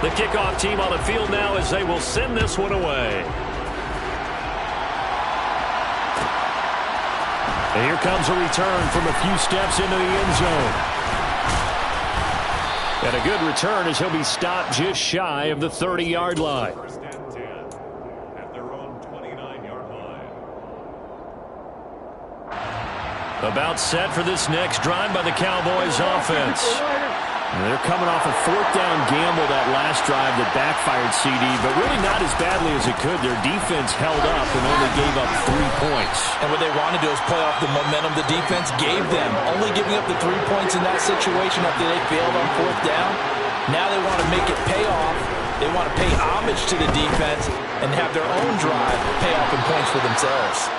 The kickoff team on the field now as they will send this one away. And here comes a return from a few steps into the end zone. And a good return as he'll be stopped just shy of the 30-yard line. First and 10 at their own 29-yard line. About set for this next drive by the Cowboys offense. And they're coming off a fourth down gamble that last drive that backfired, CD, but really not as badly as it could. Their defense held up and only gave up 3 points. And what they want to do is play off the momentum the defense gave them. Only giving up the 3 points in that situation after they failed on fourth down. Now they want to make it pay off. They want to pay homage to the defense and have their own drive pay off in points for themselves.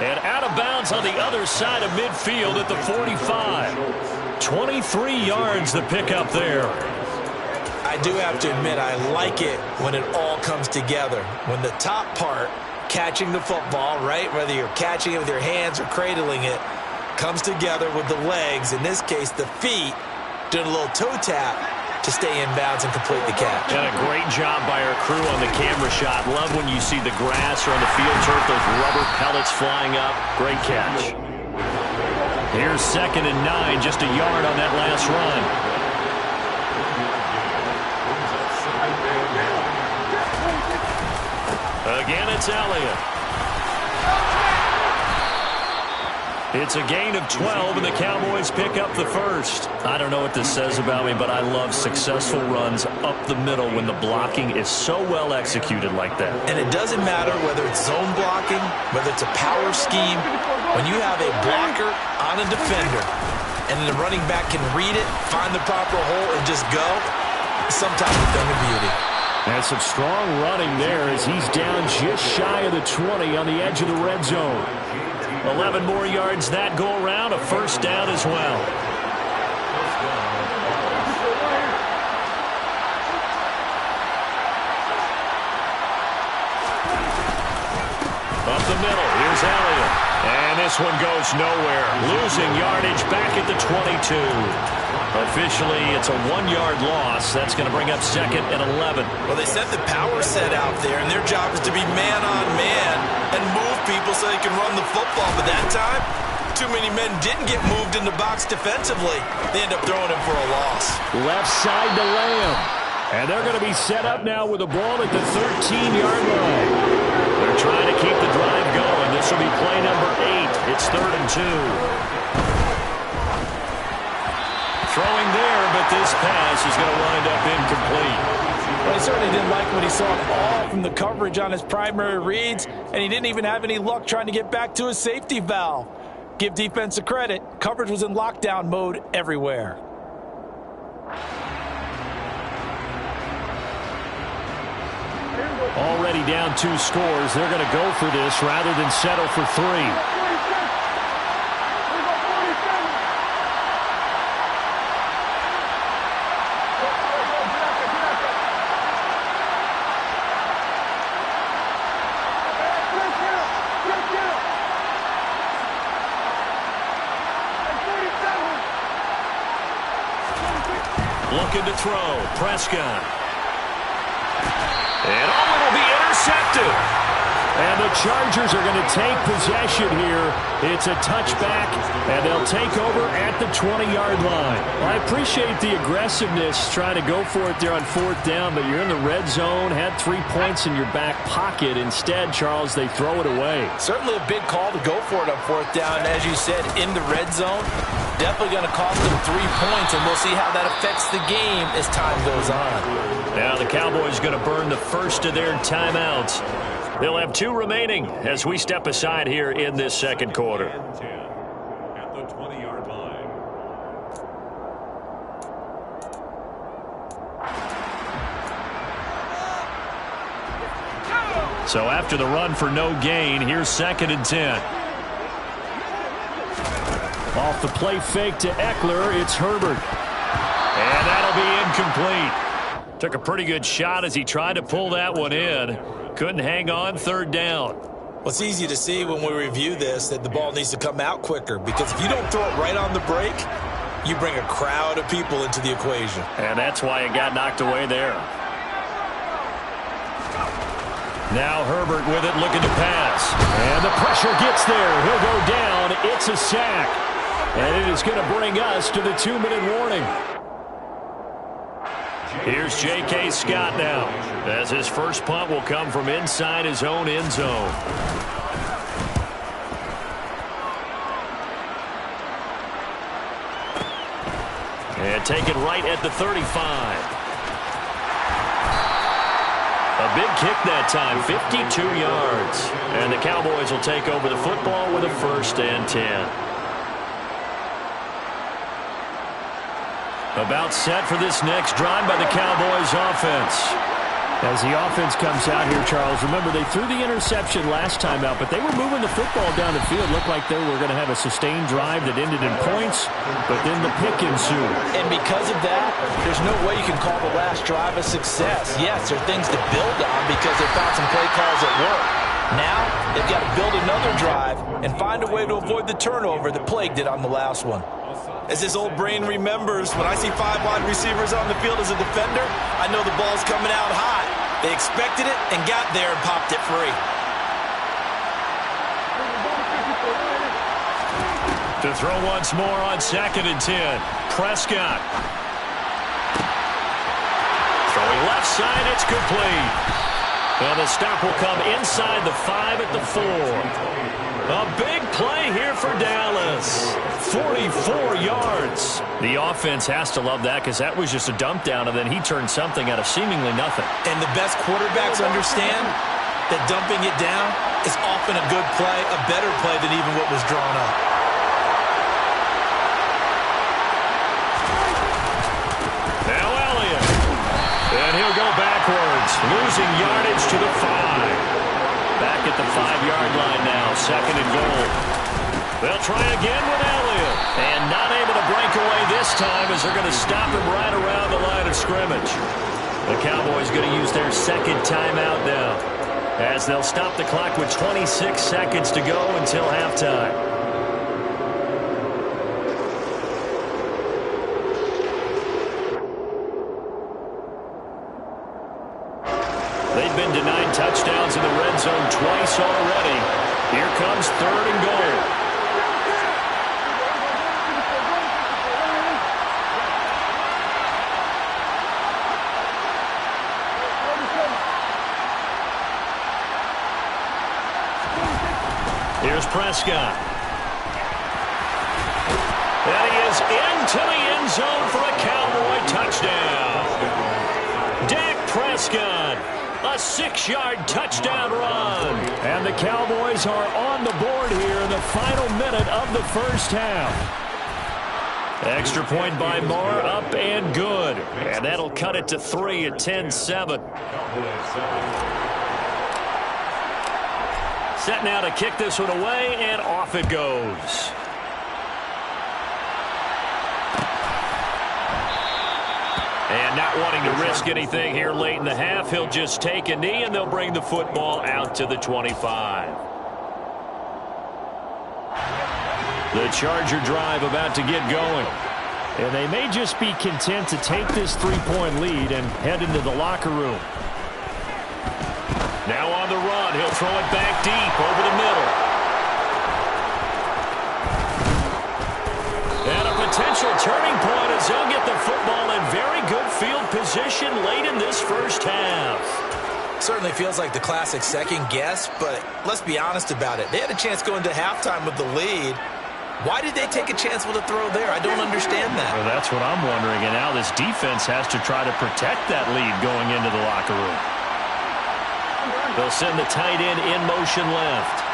And out of bounds on the other side of midfield at the 45. 23 yards the pickup there. I do have to admit, I like it when it all comes together. When the top part, catching the football, right, whether you're catching it with your hands or cradling it, comes together with the legs, in this case the feet, doing a little toe tap to stay in bounds and complete the catch. And a great job by our crew on the camera shot. Love when you see the grass or on the field turf, those rubber pellets flying up. Great catch. Here's 2nd and 9, just a yard on that last run. Again, it's Elliott. It's a gain of 12, and the Cowboys pick up the first. I don't know what this says about me, but I love successful runs up the middle when the blocking is so well executed like that. And it doesn't matter whether it's zone blocking, whether it's a power scheme. When you have a blocker on a defender, and the running back can read it, find the proper hole, and just go, sometimes a thing of beauty. And some strong running there as he's down just shy of the 20 on the edge of the red zone. 11 more yards that go around, a first down as well. Up the middle, here's Elliott. And this one goes nowhere. Losing yardage back at the 22. Officially, it's a 1-yard loss. That's going to bring up 2nd and 11. Well, they sent the power set out there, and their job is to be man-on-man and move people so they can run the football. But that time, too many men didn't get moved in the box defensively. They end up throwing him for a loss. Left side to Lamb. And they're going to be set up now with the ball at the 13-yard line. They're trying to keep the drive going. This will be play number 8. It's 3rd and 2. Throwing there, but this pass is going to wind up incomplete. Well, he certainly didn't like what he saw all from the coverage on his primary reads, and he didn't even have any luck trying to get back to his safety valve. Give defense a credit. Coverage was in lockdown mode everywhere. Already down 2 scores. They're going to go for this rather than settle for 3. Looking to throw. Prescott. And it'll be intercepted. And the Chargers are going to take possession here. It's a touchback, and they'll take over at the 20-yard line. Well, I appreciate the aggressiveness trying to go for it there on 4th down, but you're in the red zone, had 3 points in your back pocket. Instead, Charles, they throw it away. Certainly a big call to go for it on 4th down. And as you said, in the red zone, definitely going to cost them 3 points, and we'll see how that affects the game as time goes on. Now the Cowboys going to burn the first of their timeouts. They'll have 2 remaining as we step aside here in this second quarter. At the 20-yard line. So after the run for no gain, here's 2nd and 10. Off the play fake to Eckler, it's Herbert. And that'll be incomplete. Took a pretty good shot as he tried to pull that one in. Couldn't hang on, 3rd down. Well, it's easy to see when we review this that the ball needs to come out quicker, because if you don't throw it right on the break, you bring a crowd of people into the equation. And that's why it got knocked away there. Now Herbert with it, looking to pass. And the pressure gets there. He'll go down. It's a sack. And it is going to bring us to the 2-minute warning. Here's J.K. Scott now, as his first punt will come from inside his own end zone. And take it right at the 35. A big kick that time, 52 yards. And the Cowboys will take over the football with a 1st and 10. About set for this next drive by the Cowboys offense. As the offense comes out here, Charles, remember they threw the interception last time out, but they were moving the football down the field. Looked like they were going to have a sustained drive that ended in points, but then the pick ensued. And because of that, there's no way you can call the last drive a success. Yes, there are things to build on because they found some play calls that work. Now, they've got to build another drive and find a way to avoid the turnover that plagued it on the last one. As his old brain remembers, when I see 5 wide receivers on the field as a defender, I know the ball's coming out high. They expected it and got there and popped it free. To throw once more on 2nd and 10. Prescott. Throwing left side, it's complete. And the stop will come inside the 5 at the 4. A big play here for Dallas. 44 yards. The offense has to love that because that was just a dump down, and then he turned something out of seemingly nothing. And the best quarterbacks understand that dumping it down is often a good play, a better play than even what was drawn up. Now Elliott. And he'll go backwards, losing yardage to the 5. Back at the 5-yard line now, 2nd and goal. They'll try again with Elliott. And not able to break away this time as they're going to stop him right around the line of scrimmage. The Cowboys going to use their 2nd timeout now, as they'll stop the clock with 26 seconds to go until halftime. They've been denied touchdowns in the red zone twice already. Here comes 3rd and goal. Here's Prescott. And he is into the end zone for a Cowboy touchdown. Dak Prescott. A 6-yard touchdown run. And the Cowboys are on the board here in the final minute of the first half. Extra point by Moore, up and good. And that'll cut it to 3 at 10-7. Set now to kick this one away, and off it goes. And not wanting to risk anything here late in the half, he'll just take a knee, and they'll bring the football out to the 25. The Charger drive about to get going. And they may just be content to take this 3-point lead and head into the locker room. Now on the run, he'll throw it back deep over the middle. And a potential turning point as they'll get the football in very good field position late in this first half. Certainly feels like the classic second guess, but let's be honest about it. They had a chance going to halftime with the lead. Why did they take a chance with a throw there? I don't understand that. Well, that's what I'm wondering. And now this defense has to try to protect that lead going into the locker room. They'll send the tight end in motion left.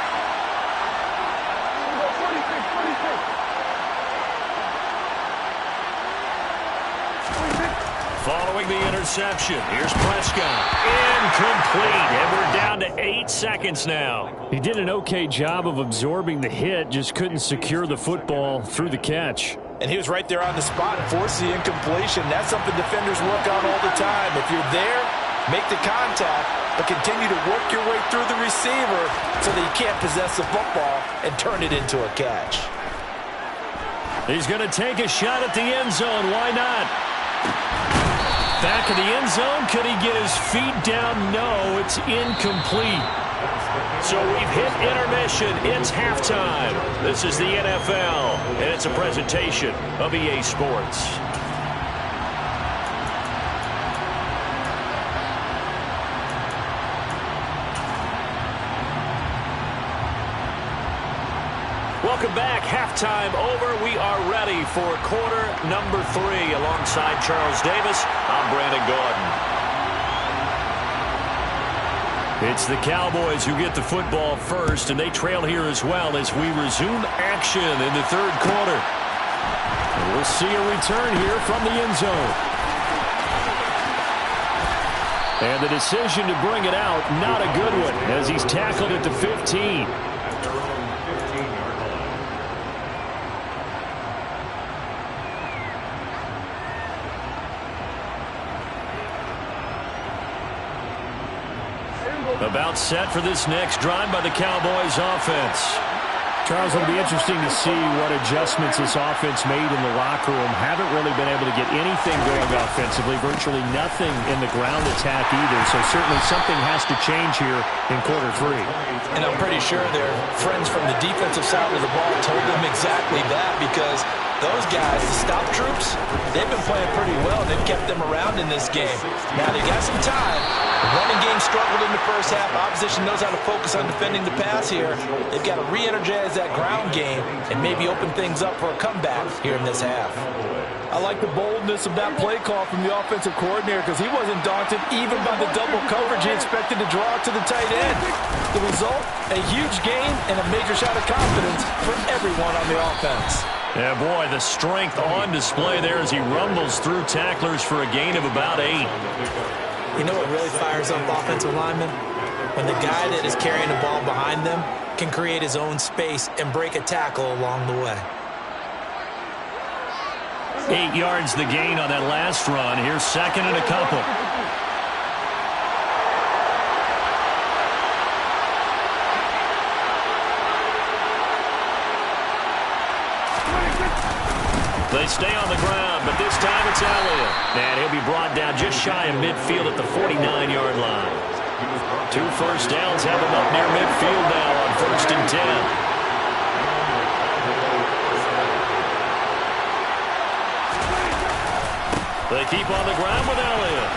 Following the interception, here's Prescott. Incomplete, and we're down to 8 seconds now. He did an okay job of absorbing the hit, just couldn't secure the football through the catch. And he was right there on the spot and forced the incompletion. That's something defenders work on all the time. If you're there, make the contact, but continue to work your way through the receiver so that you can't possess the football and turn it into a catch. He's going to take a shot at the end zone. Why not? Back back of the end zone. Could he get his feet down? No, it's incomplete. So we've hit intermission. It's halftime. This is the NFL, and it's a presentation of EA Sports. Welcome back. Halftime over. We are ready for quarter number 3. Alongside Charles Davis, I'm Brandon Gaudin. It's the Cowboys who get the football first, and they trail here as well as we resume action in the third quarter. And we'll see a return here from the end zone. And the decision to bring it out, not a good one, as he's tackled at the 15. About set for this next drive by the Cowboys offense. Charles, it'll be interesting to see what adjustments this offense made in the locker room. Haven't really been able to get anything going offensively, virtually nothing in the ground attack either. So certainly something has to change here in quarter 3. And I'm pretty sure their friends from the defensive side of the ball told them exactly that, because those guys, the stop troops, they've been playing pretty well. They've kept them around in this game. Now they got some time. The running game struggled in the first half. Opposition knows how to focus on defending the pass here. They've got to re-energize that ground game and maybe open things up for a comeback here in this half. I like the boldness of that play call from the offensive coordinator, because he wasn't daunted even by the double coverage he expected to draw to the tight end. The result, a huge gain and a major shot of confidence for everyone on the offense. Yeah, boy, the strength on display there as he rumbles through tacklers for a gain of about 8. You know what really fires up offensive linemen? When the guy that is carrying the ball behind them can create his own space and break a tackle along the way. 8 yards the gain on that last run. Here's second and a couple. They stay on the ground, but this time it's Elliott. And he'll be brought down just shy of midfield at the 49-yard line. 2 first downs have him up near midfield now on 1st and 10. They keep on the ground with Elliott.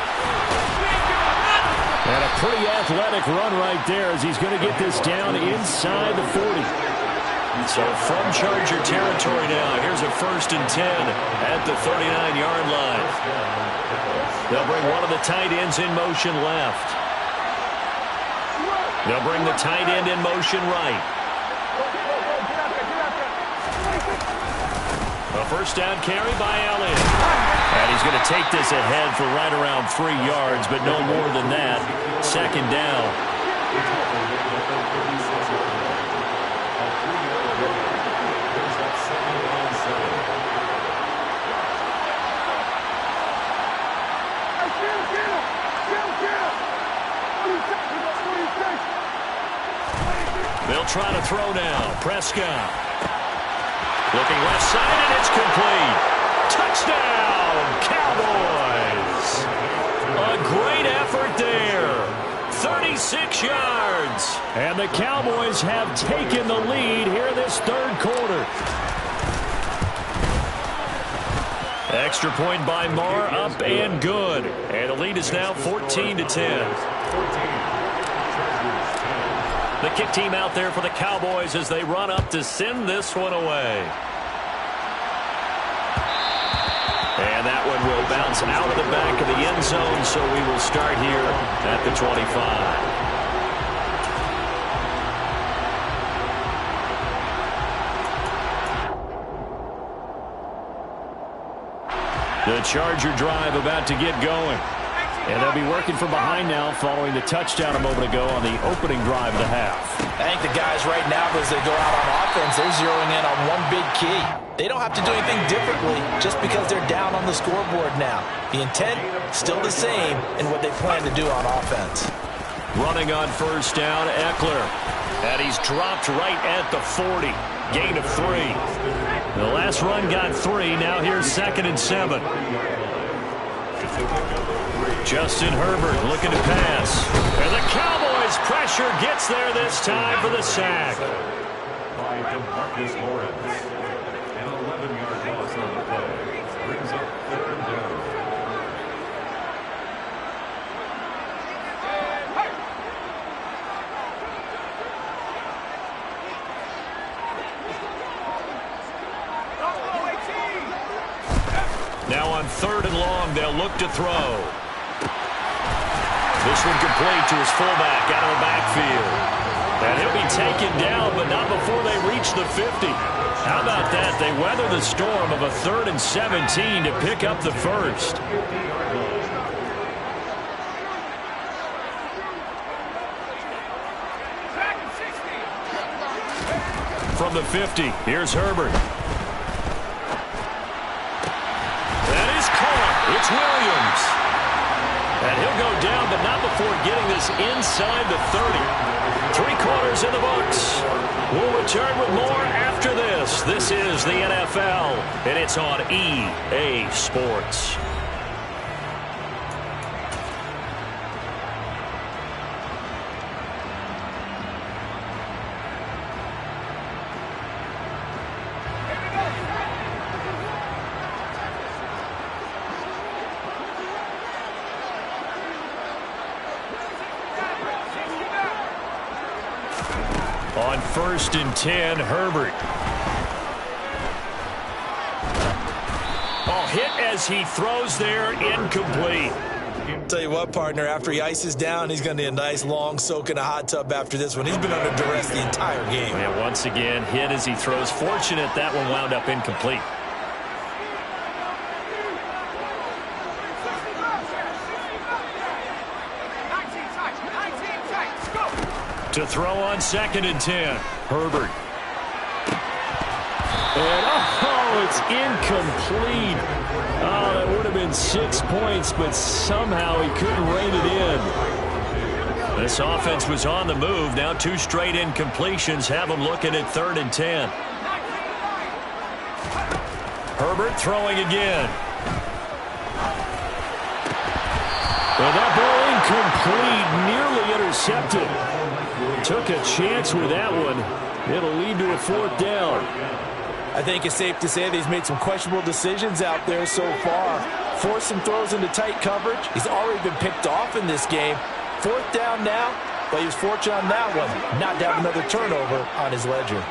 And a pretty athletic run right there as he's going to get this down inside the 40. So from Charger territory now, here's a 1st and 10 at the 39-yard line. They'll bring one of the tight ends in motion left. They'll bring the tight end in motion right. A first down carry by Elliott. And he's going to take this ahead for right around 3 yards, but no more than that. 2nd down. They'll try to throw now. Prescott. Looking left side, and it's complete. Touchdown, Cowboys. A great effort there. 36 yards. And the Cowboys have taken the lead here this third quarter. Extra point by Marr, up and good. And the lead is now 14-10. The kick team out there for the Cowboys as they run up to send this one away. And that one will bounce out of the back of the end zone, so we will start here at the 25. The Charger drive about to get going. And they'll be working from behind now following the touchdown a moment ago on the opening drive of the half. I think the guys right now, as they go out on offense, they're zeroing in on one big key. They don't have to do anything differently just because they're down on the scoreboard now. The intent, still the same in what they plan to do on offense. Running on first down, Eckler. And he's dropped right at the 40. Gain of 3. The last run got 3. Now here's 2nd and 7. Justin Herbert looking to pass. And the Cowboys' pressure gets there this time for the sack. By DeMarcus Lawrence. An 11-yard loss on the play. Brings up 3rd down. Now on 3rd and long, they'll look to throw. This one complete to his fullback out of the backfield. And he'll be taken down, but not before they reach the 50. How about that? They weather the storm of a 3rd and 17 to pick up the first. From the 50, here's Herbert. That is caught. It's Williams. And he'll go down, but not before getting this inside the 30. 3/4 in the books. We'll return with more after this. This is the NFL, and it's on EA Sports. On 1st and 10, Herbert. Oh, hit as he throws there, incomplete. Tell you what, partner, after he ices down, he's going to need a nice long soak in a hot tub after this one. He's been under duress the entire game. And once again, hit as he throws. Fortunate that one wound up incomplete. To throw on 2nd and 10, Herbert. And, oh, it's incomplete. Oh, that would have been 6 points, but somehow he couldn't rein it in. This offense was on the move. Now 2 straight incompletions have them looking at 3rd and 10. Herbert throwing again. And that ball incomplete, nearly intercepted. Took a chance with that one. It'll lead to a 4th down. I think it's safe to say that he's made some questionable decisions out there so far. Forced some throws into tight coverage. He's already been picked off in this game. 4th down now, but he was fortunate on that one not to have another turnover on his ledger.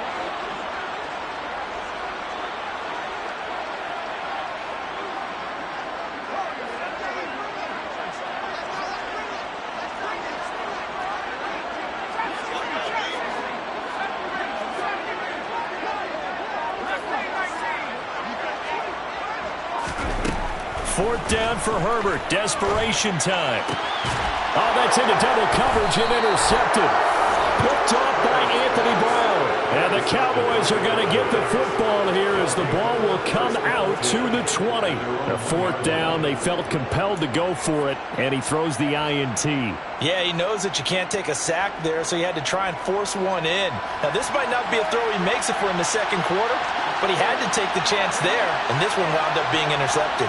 Fourth down for Herbert. Desperation time. Oh, that's into double coverage and intercepted. Picked off by Anthony Brown. And the Cowboys are going to get the football here as the ball will come out to the 20. A 4th down. They felt compelled to go for it, and he throws the INT. Yeah, he knows that you can't take a sack there, so he had to try and force one in. Now, this might not be a throw he makes it for in the 2nd quarter, but he had to take the chance there, and this one wound up being intercepted.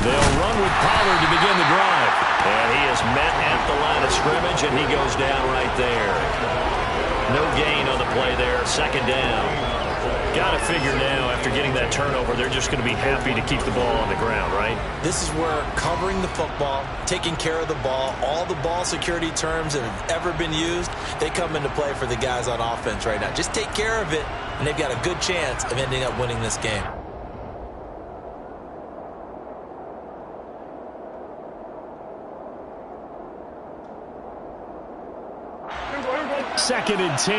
They'll run with Pollard to begin the drive. And he is met at the line of scrimmage, and he goes down right there. No gain on the play there. 2nd down. Got to figure now, after getting that turnover, they're just going to be happy to keep the ball on the ground, right? This is where covering the football, taking care of the ball, all the ball security terms that have ever been used, they come into play for the guys on offense right now. Just take care of it, and they've got a good chance of ending up winning this game. Second and 10.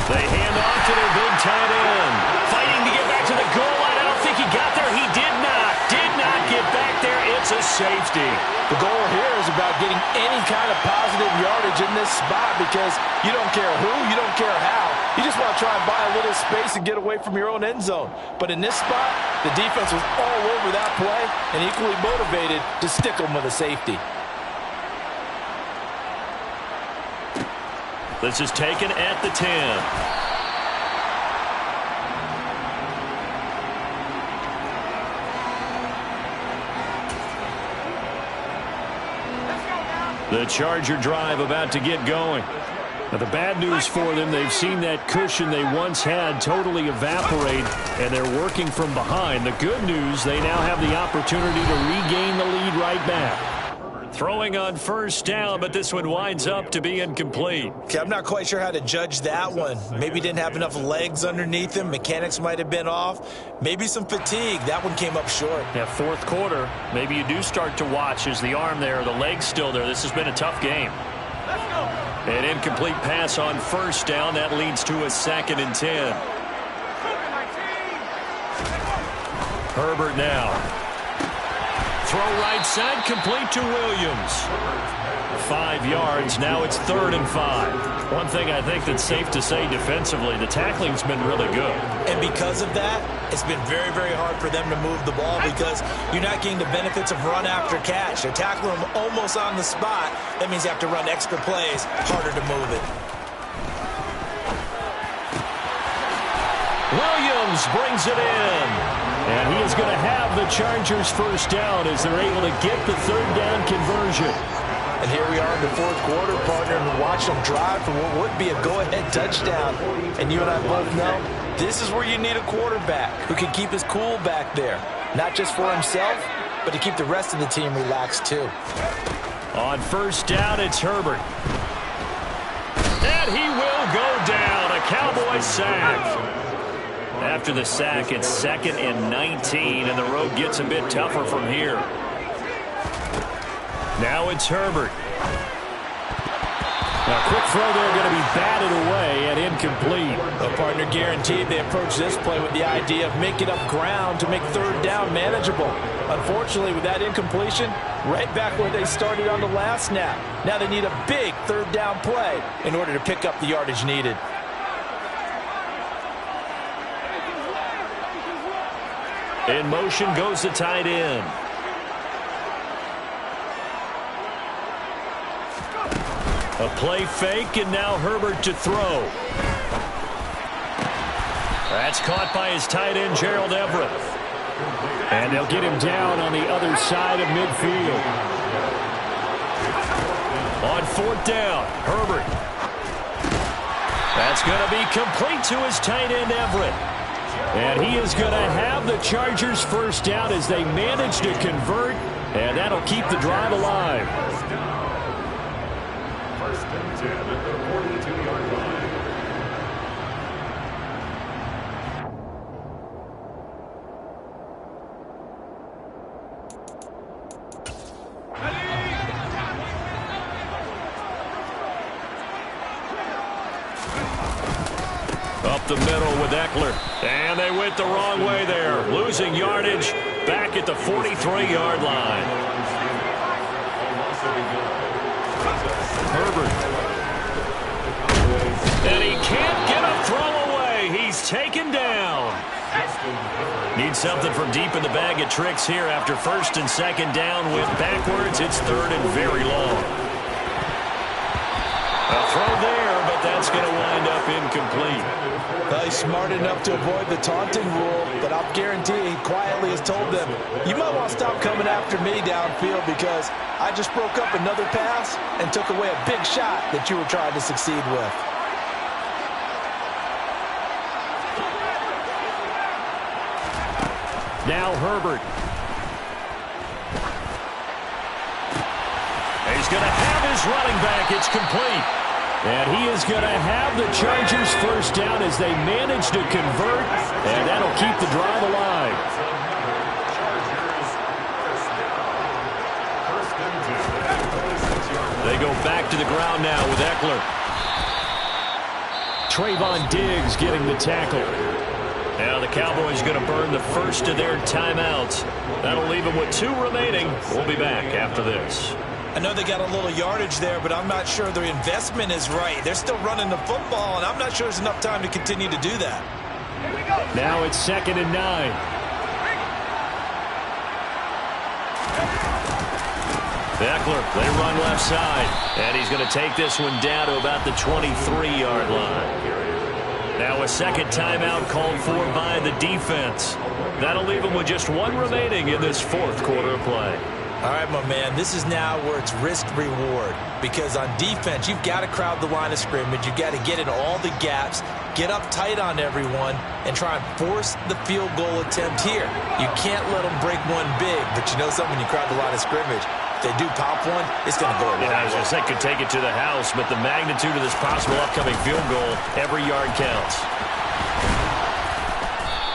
They hand off to their big tight end. Fighting to get back to the goal line. I don't think he got there. He did not. Did not get back there. It's a safety. The goal here is about getting any kind of positive yardage in this spot because you don't care who, you don't care how. You just want to try and buy a little space and get away from your own end zone. But in this spot, The defense was all over that play and equally motivated to stick them with a safety. This is taken at the 10. The Charger drive about to get going. Now, the bad news for them, they've seen that cushion they once had totally evaporate, and they're working from behind. The good news, they now have the opportunity to regain the lead right back. Throwing on first down, but this one winds up to be incomplete. Okay, I'm not quite sure how to judge that one. Maybe didn't have enough legs underneath him. Mechanics might have been off. Maybe some fatigue. That one came up short. Yeah, fourth quarter, maybe you do start to watch. Is the arm there, the leg's still there? This has been a tough game. An incomplete pass on first down. That leads to a 2nd and 10. Herbert now. Throw right side, complete to Williams. 5 yards, now it's 3rd and 5. One thing I think that's safe to say defensively, the tackling's been really good. And because of that, it's been very, very hard for them to move the ball because you're not getting the benefits of run after catch. They're tackling them almost on the spot. That means you have to run extra plays, harder to move it. Williams brings it in. And he is going to have the Chargers first down as they're able to get the 3rd down conversion. And here we are in the 4th quarter, partner, and watch them drive for what would be a go-ahead touchdown. And you and I both know this is where you need a quarterback who can keep his cool back there. Not just for himself, but to keep the rest of the team relaxed too. On first down, it's Herbert. And he will go down. A Cowboy sack. After the sack, it's 2nd and 19, and the road gets a bit tougher from here. Now it's Herbert. A quick throw there going to be batted away and incomplete. A partner guaranteed they approach this play with the idea of making up ground to make 3rd down manageable. Unfortunately, with that incompletion, right back where they started on the last snap. Now they need a big 3rd down play in order to pick up the yardage needed. In motion goes the tight end. A play fake, and now Herbert to throw. That's caught by his tight end, Gerald Everett. And they'll get him down on the other side of midfield. On 4th down, Herbert. That's going to be complete to his tight end, Everett. And he is going to have the Chargers first down as they manage to convert, and that'll keep the drive alive. 1st and 10 at the 42-yard line. Up the middle with Eckler. And they went the wrong way there. Losing yardage back at the 43-yard line. Herbert. And he can't get a throw away. He's taken down. Needs something from deep in the bag of tricks here after 1st and 2nd down. Went backwards. It's 3rd and very long. A throw there, but that's going to wind up incomplete. Well, he's smart enough to avoid the taunting rule, but I'll guarantee he quietly has told them, you might want to stop coming after me downfield because I just broke up another pass and took away a big shot that you were trying to succeed with. Now Herbert. He's going to have his running back. It's complete. And he is going to have the Chargers first down as they manage to convert, and that'll keep the drive alive. They go back to the ground now with Eckler. Trayvon Diggs getting the tackle. Now the Cowboys going to burn the first of their timeouts. That'll leave them with 2 remaining. We'll be back after this. I know they got a little yardage there, but I'm not sure their investment is right. They're still running the football, and I'm not sure there's enough time to continue to do that. Now it's 2nd and 9. Eckler, they run left side. And he's going to take this one down to about the 23-yard line. Now a second timeout called for by the defense. That'll leave them with just one remaining in this fourth quarter of play. All right, my man, this is now where it's risk-reward. Because on defense, you've got to crowd the line of scrimmage. You've got to get in all the gaps, get up tight on everyone, and try and force the field goal attempt here. You can't let them break one big, but you know something, when you crowd the line of scrimmage, if they do pop one, it's going to go away. Yeah, I was going to say, could take it to the house, but the magnitude of this possible upcoming field goal, every yard counts.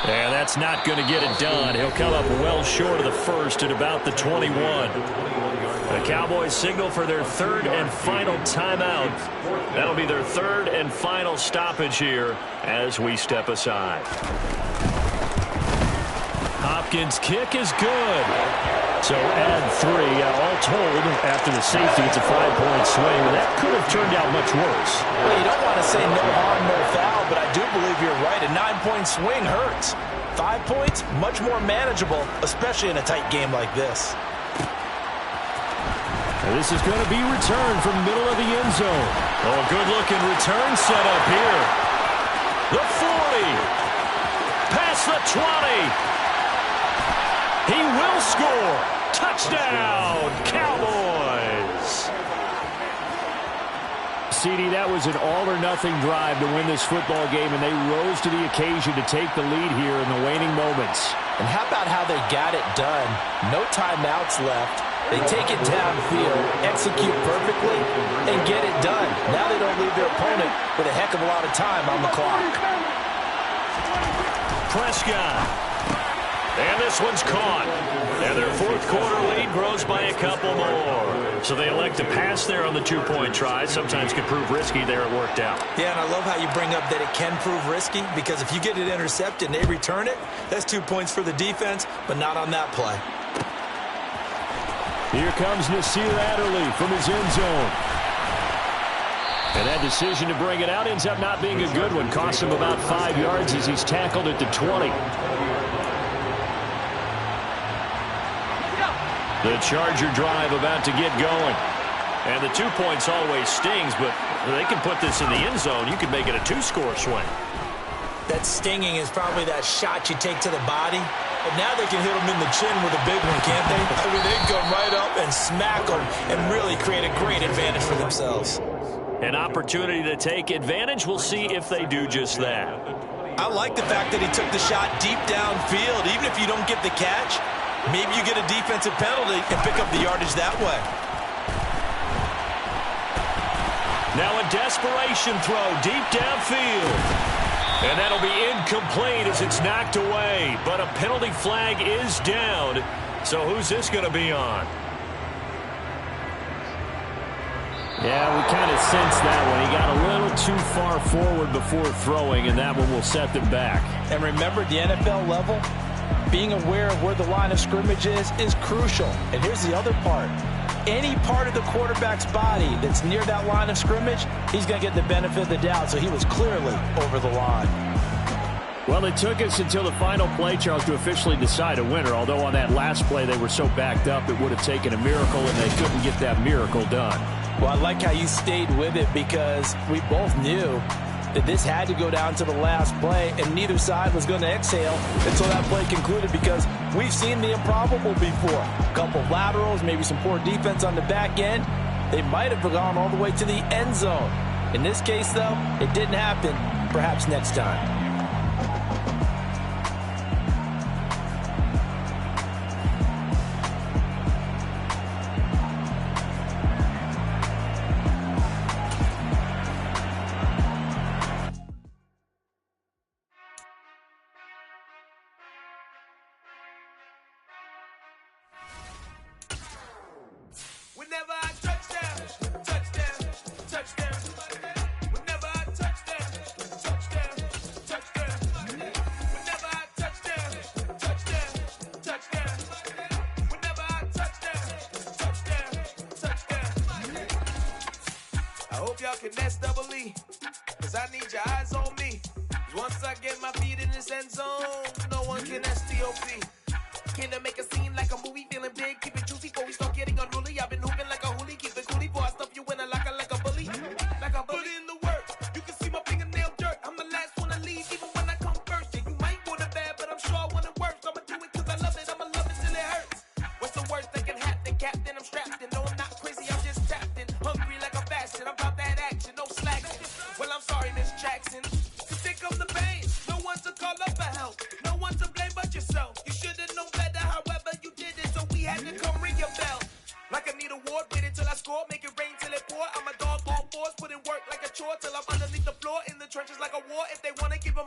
And that's not going to get it done. He'll come up well short of the first at about the 21. The Cowboys signal for their third and final timeout. That'll be their third and final stoppage here as we step aside. Hopkins' kick is good. So add 3. All told, after the safety, it's a 5-point swing. That could have turned out much worse. Well, you don't want to say no harm, no foul, but I do believe you're right. A 9-point swing hurts. 5 points, much more manageable, especially in a tight game like this. And this is going to be returned from the middle of the end zone. Oh, good-looking return set up here. The 40. Past the 20. He will score. Touchdown, Cowboys. CD, that was an all-or-nothing drive to win this football game, and they rose to the occasion to take the lead here in the waning moments. And how about how they got it done? No timeouts left. They take it downfield, execute perfectly, and get it done. Now they don't leave their opponent with a heck of a lot of time on the clock. Prescott. And this one's caught. And their fourth quarter lead grows by a couple more. So they elect to pass there on the 2-point try. Sometimes could prove risky. There it worked out. Yeah, and I love how you bring up that it can prove risky, because if you get it intercepted and they return it, that's 2 points for the defense, but not on that play. Here comes Nasir Adderley from his end zone. And that decision to bring it out ends up not being a good one. Costs him about 5 yards as he's tackled at the 20. The Charger drive about to get going. And the 2 points always stings, but they can put this in the end zone. You can make it a 2-score swing. That stinging is probably that shot you take to the body. But now they can hit them in the chin with a big one, can't they? I mean, they can come right up and smack them and really create a great advantage for themselves. An opportunity to take advantage. We'll see if they do just that. I like the fact that he took the shot deep downfield. Even if you don't get the catch, maybe you get a defensive penalty and pick up the yardage that way. Now a desperation throw deep downfield. And that'll be incomplete as it's knocked away. But a penalty flag is down. So who's this going to be on? Yeah, we kind of sensed that one. He got a little too far forward before throwing, and that one will set them back. And remember, the NFL level, being aware of where the line of scrimmage is crucial. And here's the other part. Any part of the quarterback's body that's near that line of scrimmage, he's going to get the benefit of the doubt. So he was clearly over the line. Well, it took us until the final play, Charles, to officially decide a winner. Although on that last play they were so backed up, it would have taken a miracle, and they couldn't get that miracle done. Well, I like how you stayed with it, because we both knew that this had to go down to the last play, and neither side was going to exhale until that play concluded, because we've seen the improbable before. A couple of laterals, maybe some poor defense on the back end. They might have gone all the way to the end zone. In this case, though, it didn't happen. Perhaps next time. Can I make a scene like a movie, feeling big, keep it juicy, before we start getting unruly? I've been hooping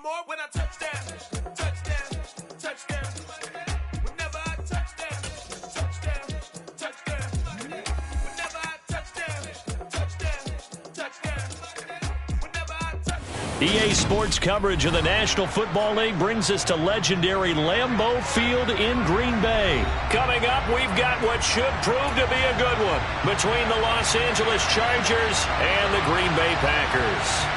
more when I touch down. Touchdown, touchdown. Whenever I touch down. Touchdown, touchdown. Whenever I touch down. Touchdown, touchdown. Whenever I touch down. EA Sports coverage of the National Football League brings us to legendary Lambeau Field in Green Bay. Coming up, we've got what should prove to be a good one between the Los Angeles Chargers and the Green Bay Packers.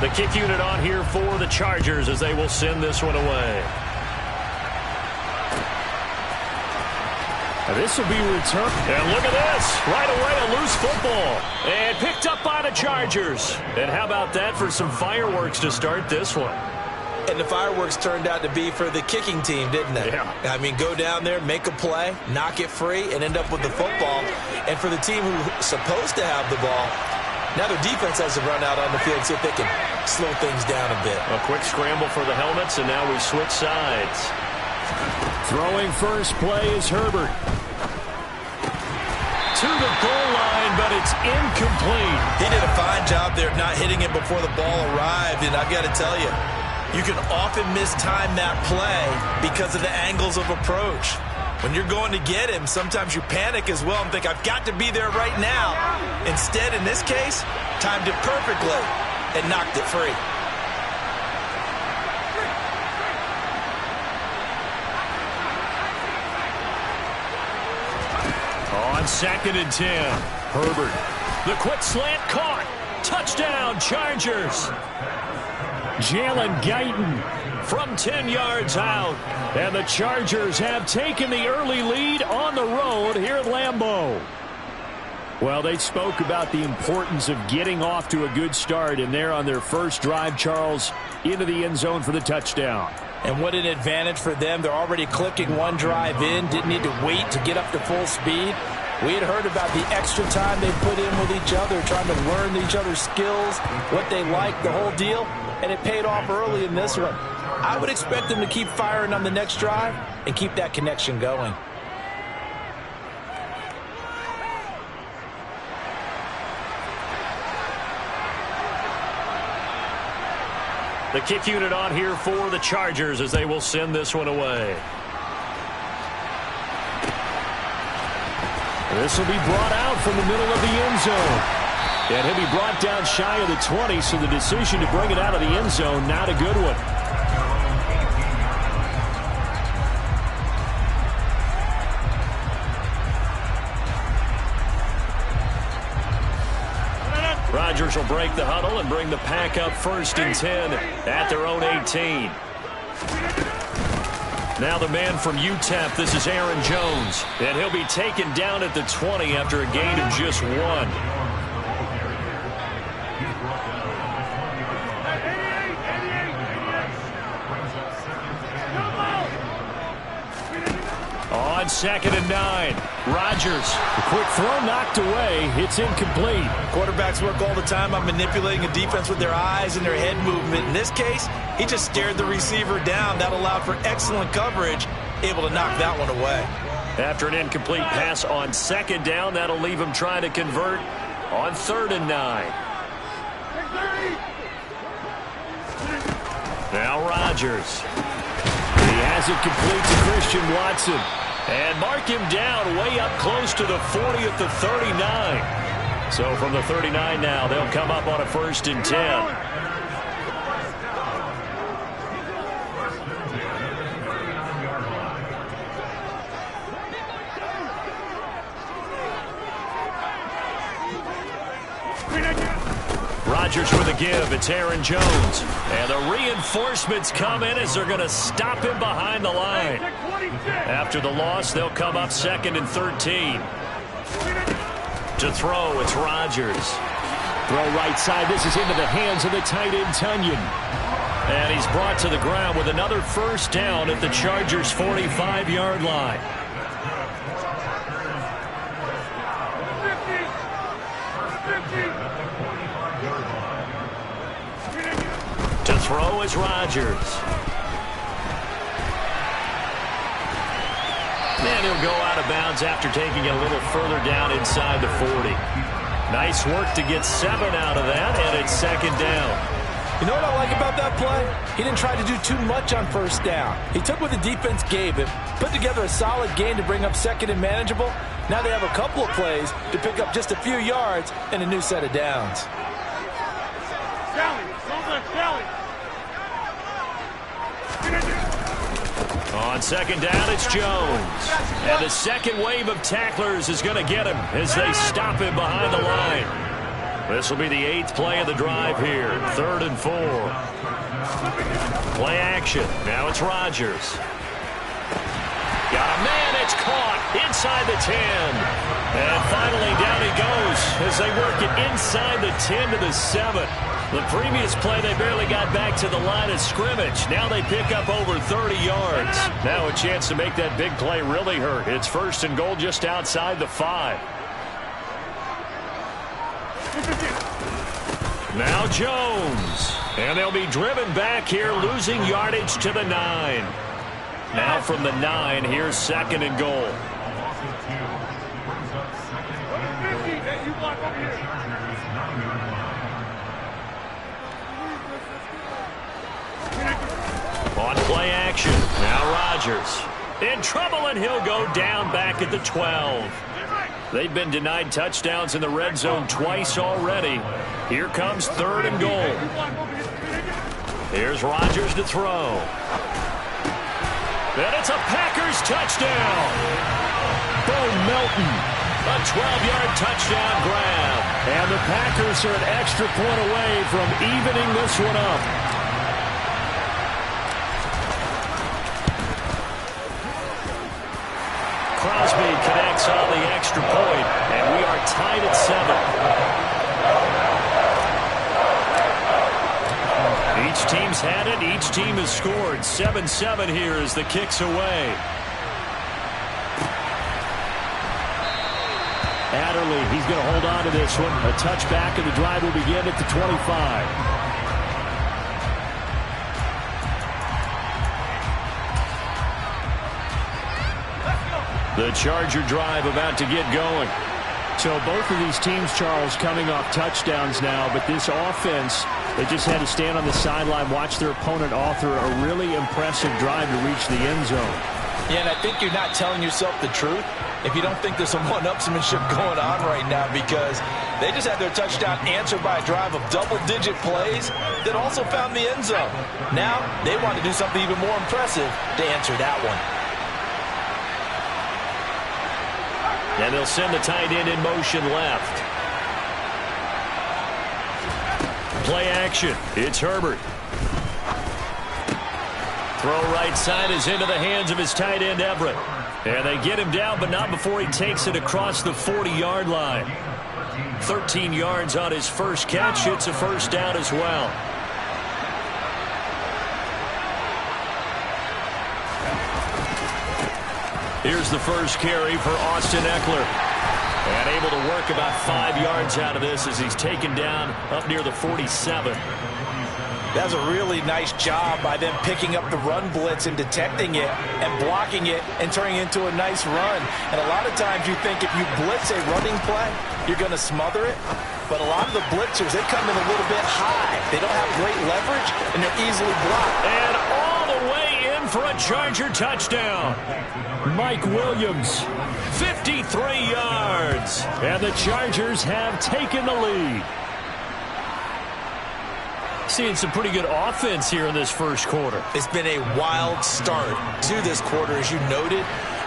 The kick unit on here for the Chargers as they will send this one away. And this will be returned. And look at this. Right away, a loose football. And picked up by the Chargers. And how about that for some fireworks to start this one? And the fireworks turned out to be for the kicking team, didn't they? Yeah. I mean, go down there, make a play, knock it free, and end up with the football. And for the team who's supposed to have the ball, now their defense has to run out on the field and see if they can slow things down a bit. A quick scramble for the helmets, and now we switch sides. Throwing first play is Herbert. To the goal line, but it's incomplete. He did a fine job there not hitting it before the ball arrived, and I've got to tell you, you can often mistime that play because of the angles of approach. When you're going to get him, sometimes you panic as well and think, I've got to be there right now. Instead, in this case, timed it perfectly and knocked it free. On 2nd and 10, Herbert. The quick slant caught. Touchdown, Chargers. Jalen Guyton from 10 yards out. And the Chargers have taken the early lead on the road here at Lambeau. Well, they spoke about the importance of getting off to a good start, and they're on their first drive, Charles, into the end zone for the touchdown. And what an advantage for them. They're already clicking one drive in, didn't need to wait to get up to full speed. We had heard about the extra time they put in with each other, trying to learn each other's skills, what they like, the whole deal, and it paid off early in this one. I would expect them to keep firing on the next drive and keep that connection going. The kick unit on here for the Chargers as they will send this one away. This will be brought out from the middle of the end zone. And he'll be brought down shy of the 20, so the decision to bring it out of the end zone, not a good one. Rodgers will break the huddle and bring the pack up 1st and 10 at their own 18. Now the man from UTEP, this is Aaron Jones. And he'll be taken down at the 20 after a gain of just 1. On 2nd and 9, Rodgers. The quick throw knocked away. It's incomplete. Quarterbacks work all the time on manipulating a defense with their eyes and their head movement. In this case, he just stared the receiver down. That allowed for excellent coverage, able to knock that one away. After an incomplete pass on 2nd down, that'll leave him trying to convert on 3rd and 9. Now Rodgers. He has it complete to Christian Watson. And mark him down way up close to the 40 at the 39. So from the 39 now, they'll come up on a 1st and 10. Rodgers with a give. It's Aaron Jones. And the reinforcements come in as they're going to stop him behind the line. After the loss, they'll come up 2nd and 13. To throw, it's Rodgers. Throw right side. This is into the hands of the tight end, Tunyon. And he's brought to the ground with another 1st down at the Chargers' 45-yard line. throw is Rodgers. And he'll go out of bounds after taking it a little further down inside the 40. Nice work to get 7 out of that, and it's second down. You know what I like about that play? He didn't try to do too much on first down. He took what the defense gave him, put together a solid game to bring up second and manageable. Now they have a couple of plays to pick up just a few yards and a new set of downs. On second down, it's Jones. And the second wave of tacklers is going to get him as they stop him behind the line. This will be the 8th play of the drive here. 3rd and 4. Play action. Now it's Rodgers. Got a man. It's caught inside the 10. And finally down he goes as they work it inside the 10 to the 7. The previous play, they barely got back to the line of scrimmage. Now they pick up over 30 yards. Now a chance to make that big play really hurt. It's 1st and goal just outside the 5. Now Jones. And they'll be driven back here, losing yardage to the 9. Now from the 9, here's 2nd and goal. On play action, now Rodgers. In trouble, and he'll go down back at the 12. They've been denied touchdowns in the red zone twice already. Here comes 3rd and goal. Here's Rodgers to throw. And it's a Packers touchdown. Bo Melton, a 12-yard touchdown grab. And the Packers are an extra point away from evening this one up. Crosby connects on the extra point, and we are tied at 7. Each team's had it. Each team has scored. 7-7 here as the kick's away. Adderley, he's going to hold on to this one. A touchback, and the drive will begin at the 25. The Charger drive about to get going. So both of these teams, Charles, coming off touchdowns now, but this offense, they just had to stand on the sideline, watch their opponent author a really impressive drive to reach the end zone. Yeah, and I think you're not telling yourself the truth if you don't think there's some one-upsmanship going on right now, because they just had their touchdown answered by a drive of double-digit plays that also found the end zone. Now they want to do something even more impressive to answer that one. And they'll send the tight end in motion left. Play action. It's Herbert. Throw right side is into the hands of his tight end, Everett. And they get him down, but not before he takes it across the 40-yard line. 13 yards on his first catch. It's a first down as well. Here's the first carry for Austin Eckler. And able to work about 5 yards out of this as he's taken down up near the 47. That's a really nice job by them picking up the run blitz and detecting it and blocking it and turning it into a nice run. And a lot of times you think if you blitz a running play, you're going to smother it. But a lot of the blitzers, they come in a little bit high. They don't have great leverage, and they're easily blocked. And all the way in for a Charger touchdown. Mike Williams. 53 yards. And the Chargers have taken the lead. Seeing some pretty good offense here in this first quarter. It's been a wild start to this quarter, as you noted.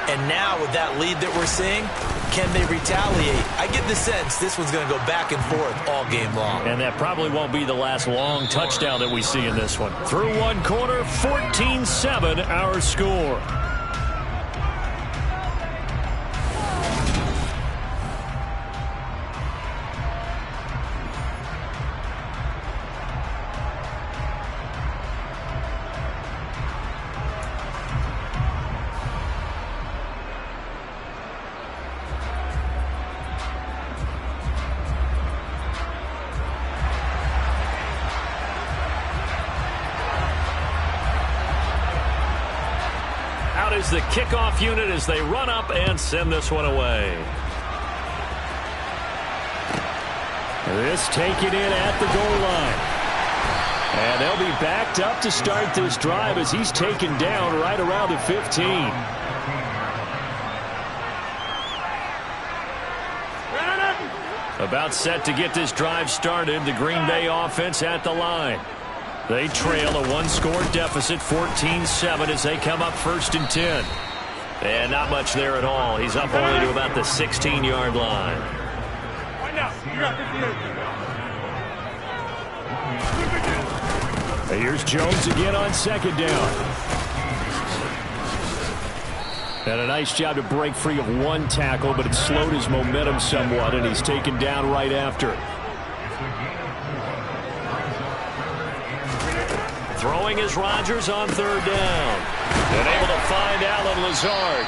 And now with that lead that we're seeing, can they retaliate? I get the sense this one's going to go back and forth all game long. And that probably won't be the last long touchdown that we see in this one. Through one quarter, 14-7 our score. is the kickoff unit as they run up and send this one away. This taken in at the goal line. And they'll be backed up to start this drive as he's taken down right around the 15. About set to get this drive started. The Green Bay offense at the line. They trail a one-score deficit, 14-7, as they come up 1st and 10. And not much there at all. He's up only to about the 16-yard line. Here's Jones again on 2nd down. And a nice job to break free of one tackle, but it slowed his momentum somewhat, and he's taken down right after. Throwing is Rodgers on 3rd down. And able to find Allen Lazard.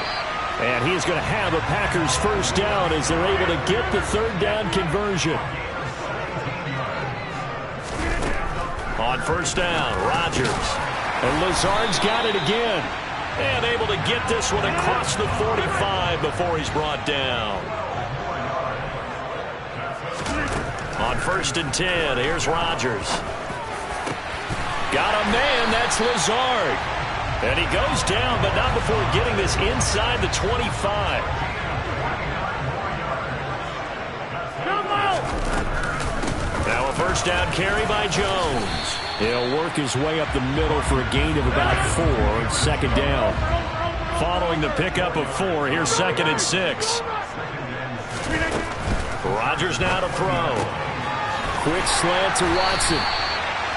And he's going to have a Packers 1st down as they're able to get the 3rd down conversion. On 1st down, Rodgers. And Lazard's got it again. And able to get this one across the 45 before he's brought down. On 1st and 10, here's Rodgers. Got a man, that's Lazard. And he goes down, but not before getting this inside the 25. Now a 1st down carry by Jones. He'll work his way up the middle for a gain of about 4 on 2nd down. Following the pickup of 4, here's 2nd and 6. Rodgers now to throw. Quick slant to Watson.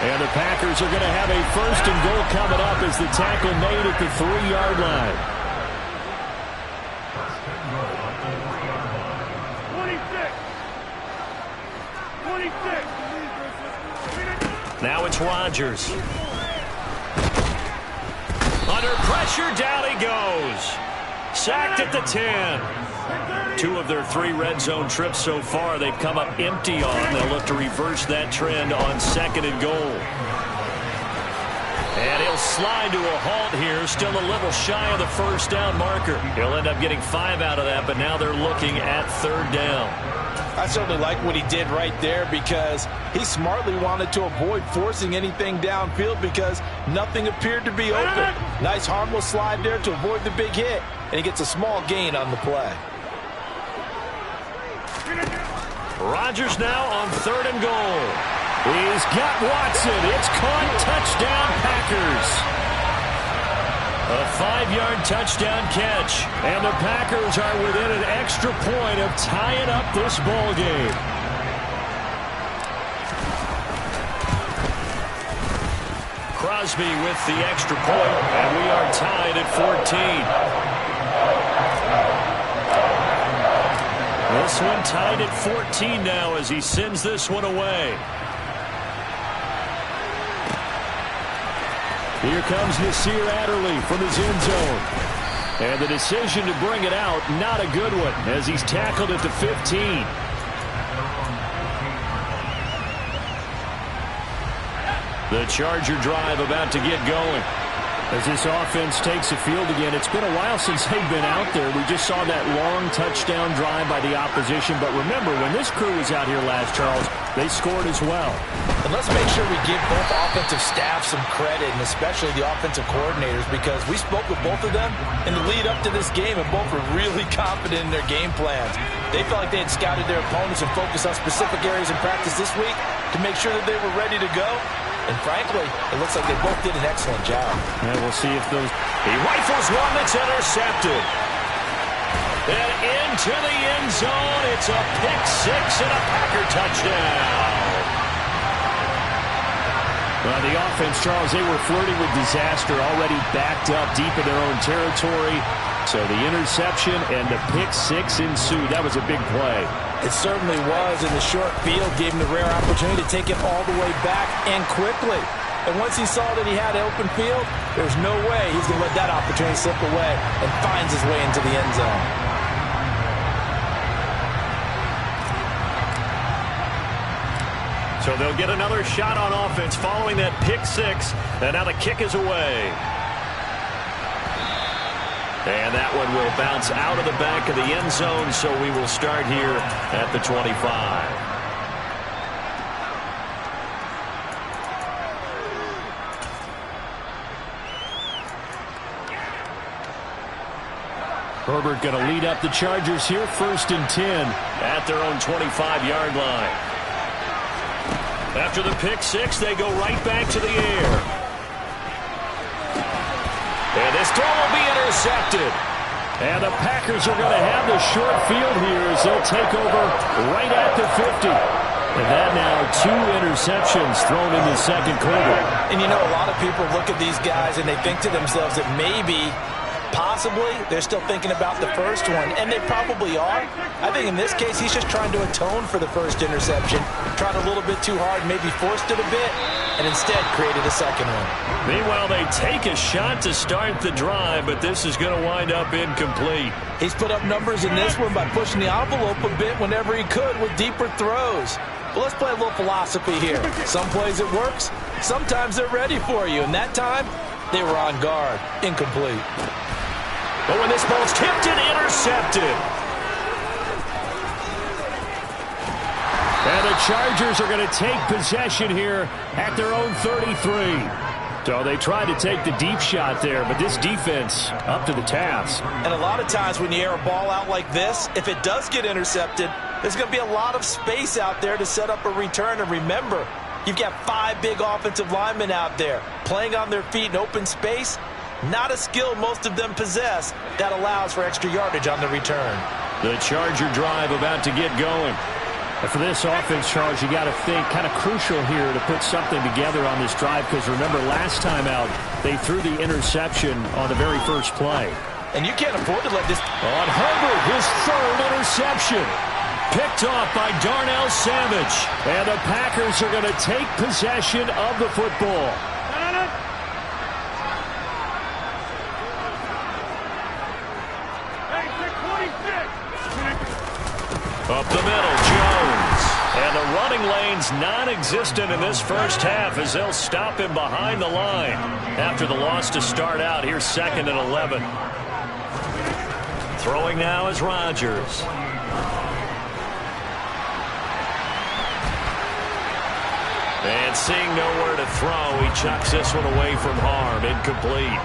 And the Packers are going to have a 1st and goal coming up as the tackle made at the 3-yard line. 26. Now it's Rodgers. Under pressure, down he goes. Sacked at the 10. 2 of their 3 red zone trips so far they've come up empty on. They'll look to reverse that trend on 2nd and goal. And he'll slide to a halt here, still a little shy of the 1st down marker. He'll end up getting 5 out of that, but now they're looking at 3rd down. I certainly like what he did right there because he smartly wanted to avoid forcing anything downfield because nothing appeared to be open. Nice harmless slide there to avoid the big hit, and he gets a small gain on the play. Rodgers now on 3rd and goal. He's got Watson. It's caught. Touchdown, Packers. A 5-yard touchdown catch. And the Packers are within an extra point of tying up this ball game. Crosby with the extra point, and we are tied at 14. This one tied at 14 now as he sends this one away. Here comes Nasir Adderley from his end zone. And the decision to bring it out, not a good one, as he's tackled at the 15. The Charger drive about to get going. As this offense takes the field again, it's been a while since they've been out there. We just saw that long touchdown drive by the opposition. But remember, when this crew was out here last, Charles, they scored as well. And let's make sure we give both offensive staff some credit, and especially the offensive coordinators, because we spoke with both of them in the lead up to this game, and both were really confident in their game plans. They felt like they had scouted their opponents and focused on specific areas in practice this week to make sure that they were ready to go. And frankly, it looks like they both did an excellent job. Yeah, we'll see if those... He rifles one that's intercepted. And into the end zone. It's a pick-6 and a Packer touchdown. Well, the offense, Charles, they were flirting with disaster, already backed up deep in their own territory. So the interception and the pick-6 ensued. That was a big play. It certainly was, and the short field gave him the rare opportunity to take it all the way back and quickly. And once he saw that he had open field, there's no way he's going to let that opportunity slip away, and finds his way into the end zone. So they'll get another shot on offense following that pick-6, and now the kick is away. And that one will bounce out of the back of the end zone, so we will start here at the 25. Herbert going to lead up the Chargers here, 1st and 10 at their own 25-yard line. After the pick six, they go right back to the air. And this throw will be intercepted. And the Packers are going to have the short field here as they'll take over right at the 50. And that now 2 interceptions thrown in the second quarter. And you know, a lot of people look at these guys and they think to themselves that maybe, possibly, they're still thinking about the first one, and they probably are. I think in this case, he's just trying to atone for the first interception, tried a little bit too hard, maybe forced it a bit, and instead created a second one. Meanwhile, they take a shot to start the drive, but this is going to wind up incomplete. He's put up numbers in this one by pushing the envelope a bit whenever he could with deeper throws. But let's play a little philosophy here. Some plays it works, sometimes they're ready for you, and that time, they were on guard. Incomplete. But when this ball's tipped and intercepted. And the Chargers are going to take possession here at their own 33. So they tried to take the deep shot there, but this defense up to the task. And a lot of times when you air a ball out like this, if it does get intercepted, there's going to be a lot of space out there to set up a return. And remember, you've got 5 big offensive linemen out there playing on their feet in open space. Not a skill most of them possess that allows for extra yardage on the return. The Charger drive about to get going. And for this offense, Charles, you got to think kind of crucial here to put something together on this drive, because remember last time out they threw the interception on the very first play. And you can't afford to let this... On Herbert, his 3rd interception. Picked off by Darnell Savage. And the Packers are going to take possession of the football. Up the middle, Jones. And the running lane's non-existent in this first half as they'll stop him behind the line. After the loss to start out, here's 2nd and 11. Throwing now is Rodgers. And seeing nowhere to throw, he chucks this one away from harm. Incomplete.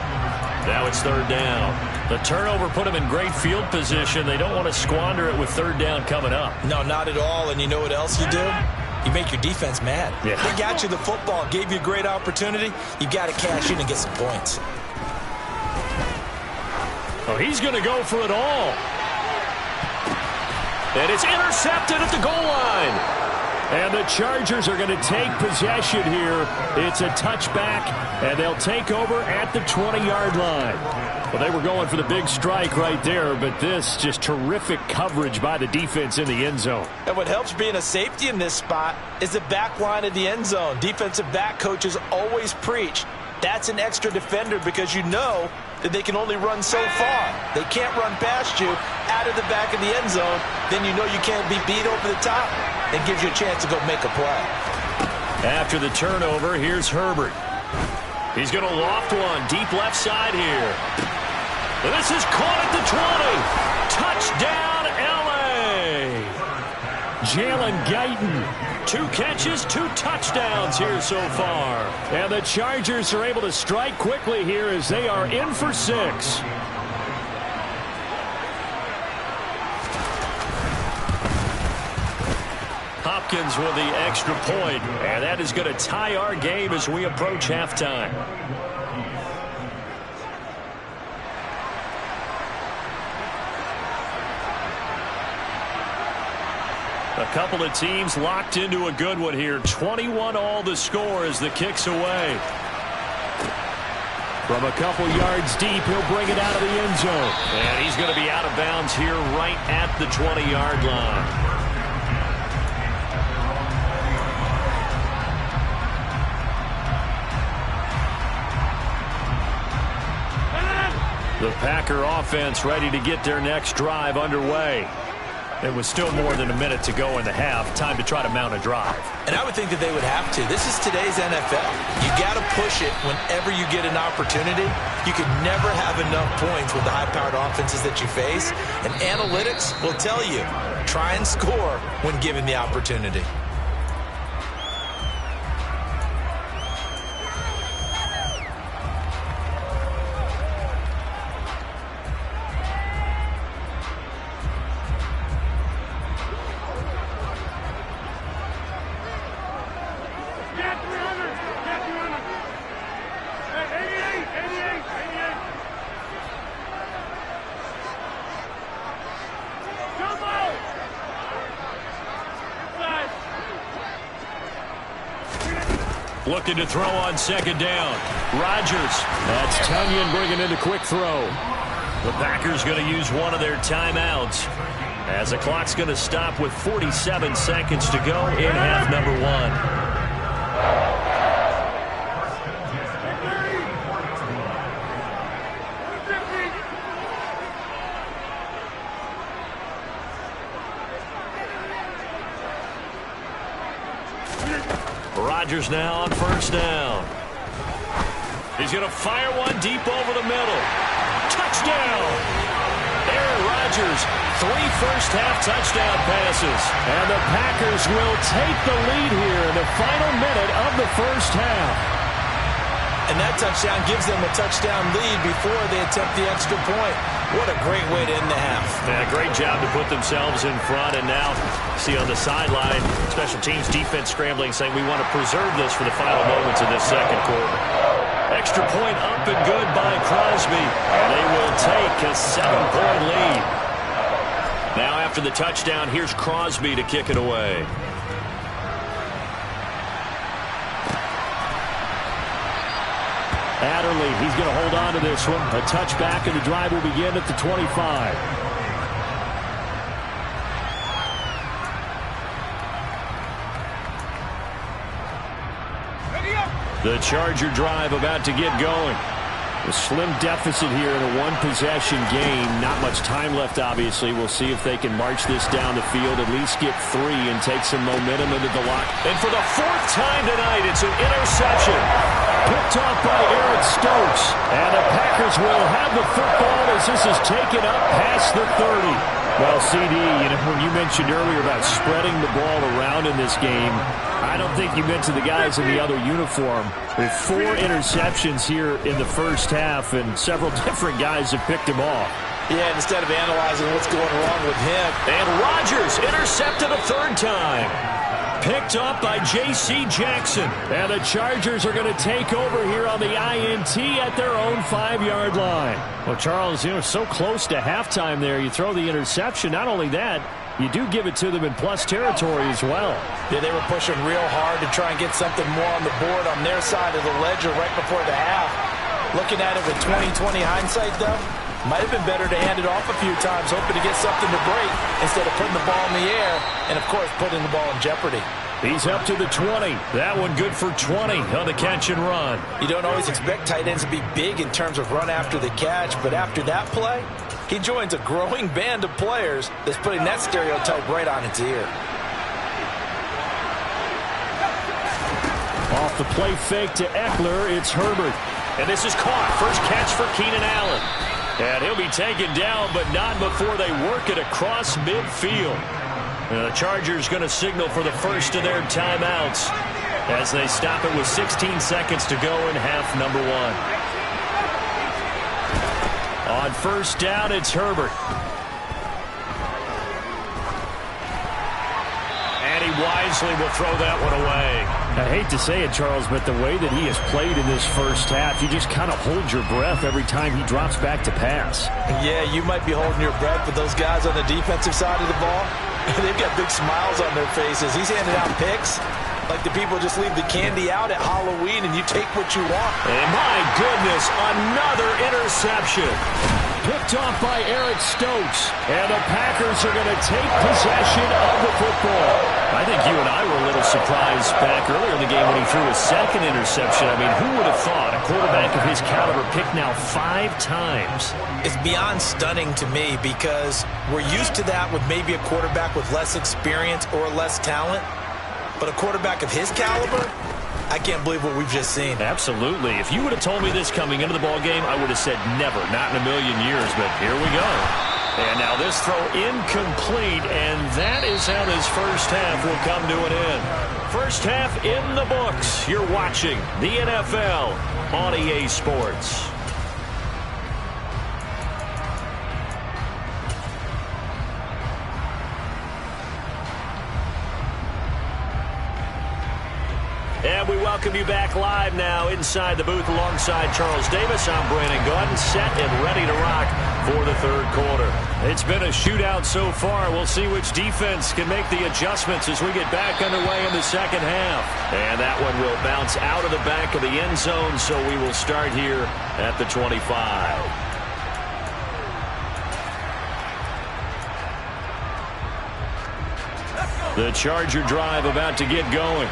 Now it's 3rd down. The turnover put them in great field position. They don't want to squander it with 3rd down coming up. No, not at all. And you know what else you do? You make your defense mad. Yeah. They got you the football, gave you a great opportunity. You got to cash in and get some points. Oh, he's going to go for it all. And it's intercepted at the goal line. And the Chargers are going to take possession here. It's a touchback, and they'll take over at the 20-yard line. Well, they were going for the big strike right there, but this just terrific coverage by the defense in the end zone. And what helps being a safety in this spot is the back line of the end zone. Defensive back coaches always preach. That's an extra defender because you know that they can only run so far. They can't run past you out of the back of the end zone. Then you know you can't be beat over the top. It gives you a chance to go make a play. After the turnover, here's Herbert. He's going to loft one deep left side here. And this is caught at the 20. Touchdown, L.A. Jalen Guyton. 2 catches, 2 touchdowns here so far. And the Chargers are able to strike quickly here as they are in for 6. Hopkins with the extra point, and that is going to tie our game as we approach halftime. A couple of teams locked into a good one here. 21 all the score as the kick's away. From a couple yards deep, he'll bring it out of the end zone. And he's going to be out of bounds here right at the 20-yard line. The Packer offense ready to get their next drive underway. It was still more than a minute to go in the half. Time to try to mount a drive. And I would think that they would have to. This is today's NFL. You got to push it whenever you get an opportunity. You can never have enough points with the high-powered offenses that you face. And analytics will tell you, try and score when given the opportunity. Looking to throw on second down. Rodgers. That's Tunyon bringing in the quick throw. The Packers going to use one of their timeouts as the clock's going to stop with 47 seconds to go in half number one. Rodgers now on first down. He's going to fire one deep over the middle. Touchdown! Aaron Rodgers, 3 first-half touchdown passes. And the Packers will take the lead here in the final minute of the first half. And that touchdown gives them a touchdown lead before they attempt the extra point. What a great way to end the half. Yeah, great job to put themselves in front. And now, see on the sideline, special teams defense scrambling, saying we want to preserve this for the final moments of this second quarter. Extra point up and good by Crosby. They will take a 7-point lead. Now after the touchdown, here's Crosby to kick it away. Adderley, he's going to hold on to this one. A touchback, and the drive will begin at the 25. The Charger drive about to get going. A slim deficit here in a one-possession game. Not much time left, obviously. We'll see if they can march this down the field, at least get 3 and take some momentum into the lock. And for the 4th time tonight, it's an interception. Picked off by Eric Stokes. And the Packers will have the football as this is taken up past the 30. Well, CD, when you mentioned earlier about spreading the ball around in this game, I don't think you meant to the guys in the other uniform. With 4 interceptions here in the first half, and several different guys have picked him off. Yeah, instead of analyzing what's going wrong with him. And Rodgers intercepted a 3rd time. Picked up by J.C. Jackson. And the Chargers are going to take over here on the INT at their own 5-yard line. Well, Charles, so close to halftime there. You throw the interception. Not only that, you do give it to them in plus territory as well. Yeah, they were pushing real hard to try and get something more on the board on their side of the ledger right before the half. Looking at it with 20/20 hindsight, though, might have been better to hand it off a few times, hoping to get something to break instead of putting the ball in the air and, of course, putting the ball in jeopardy. He's up to the 20. That one good for 20 on the catch and run. You don't always expect tight ends to be big in terms of run after the catch, but after that play, he joins a growing band of players that's putting that stereotype right on its ear. Off the play fake to Eckler, it's Herbert. And this is caught. First catch for Keenan Allen. And he'll be taken down, but not before they work it across midfield. And the Chargers going to signal for the first of their timeouts as they stop it with 16 seconds to go in half number 1. On first down, it's Herbert. And he wisely will throw that one away. I hate to say it, Charles, but the way that he has played in this first half, you just kind of hold your breath every time he drops back to pass. Yeah, you might be holding your breath, but those guys on the defensive side of the ball, they've got big smiles on their faces. He's handing out picks like the people just leave the candy out at Halloween and you take what you want. And my goodness, another interception. picked off by Eric Stokes. And the Packers are going to take possession of the football. I think you and I were a little surprised back earlier in the game when he threw his second interception. I mean, who would have thought a quarterback of his caliber picked now 5 times? It's beyond stunning to me because we're used to that with maybe a quarterback with less experience or less talent. But a quarterback of his caliber, I can't believe what we've just seen. Absolutely. If you would have told me this coming into the ball game, I would have said never, not in a million years, but here we go. And now this throw incomplete, and that is how this first half will come to an end. First half in the books. You're watching the NFL on EA Sports. And we welcome you back live now inside the booth alongside Charles Davis. I'm Brandon Gaudin, set and ready to rock for the third quarter. It's been a shootout so far. We'll see which defense can make the adjustments as we get back underway in the second half. And that one will bounce out of the back of the end zone, so we will start here at the 25. The Charger drive about to get going.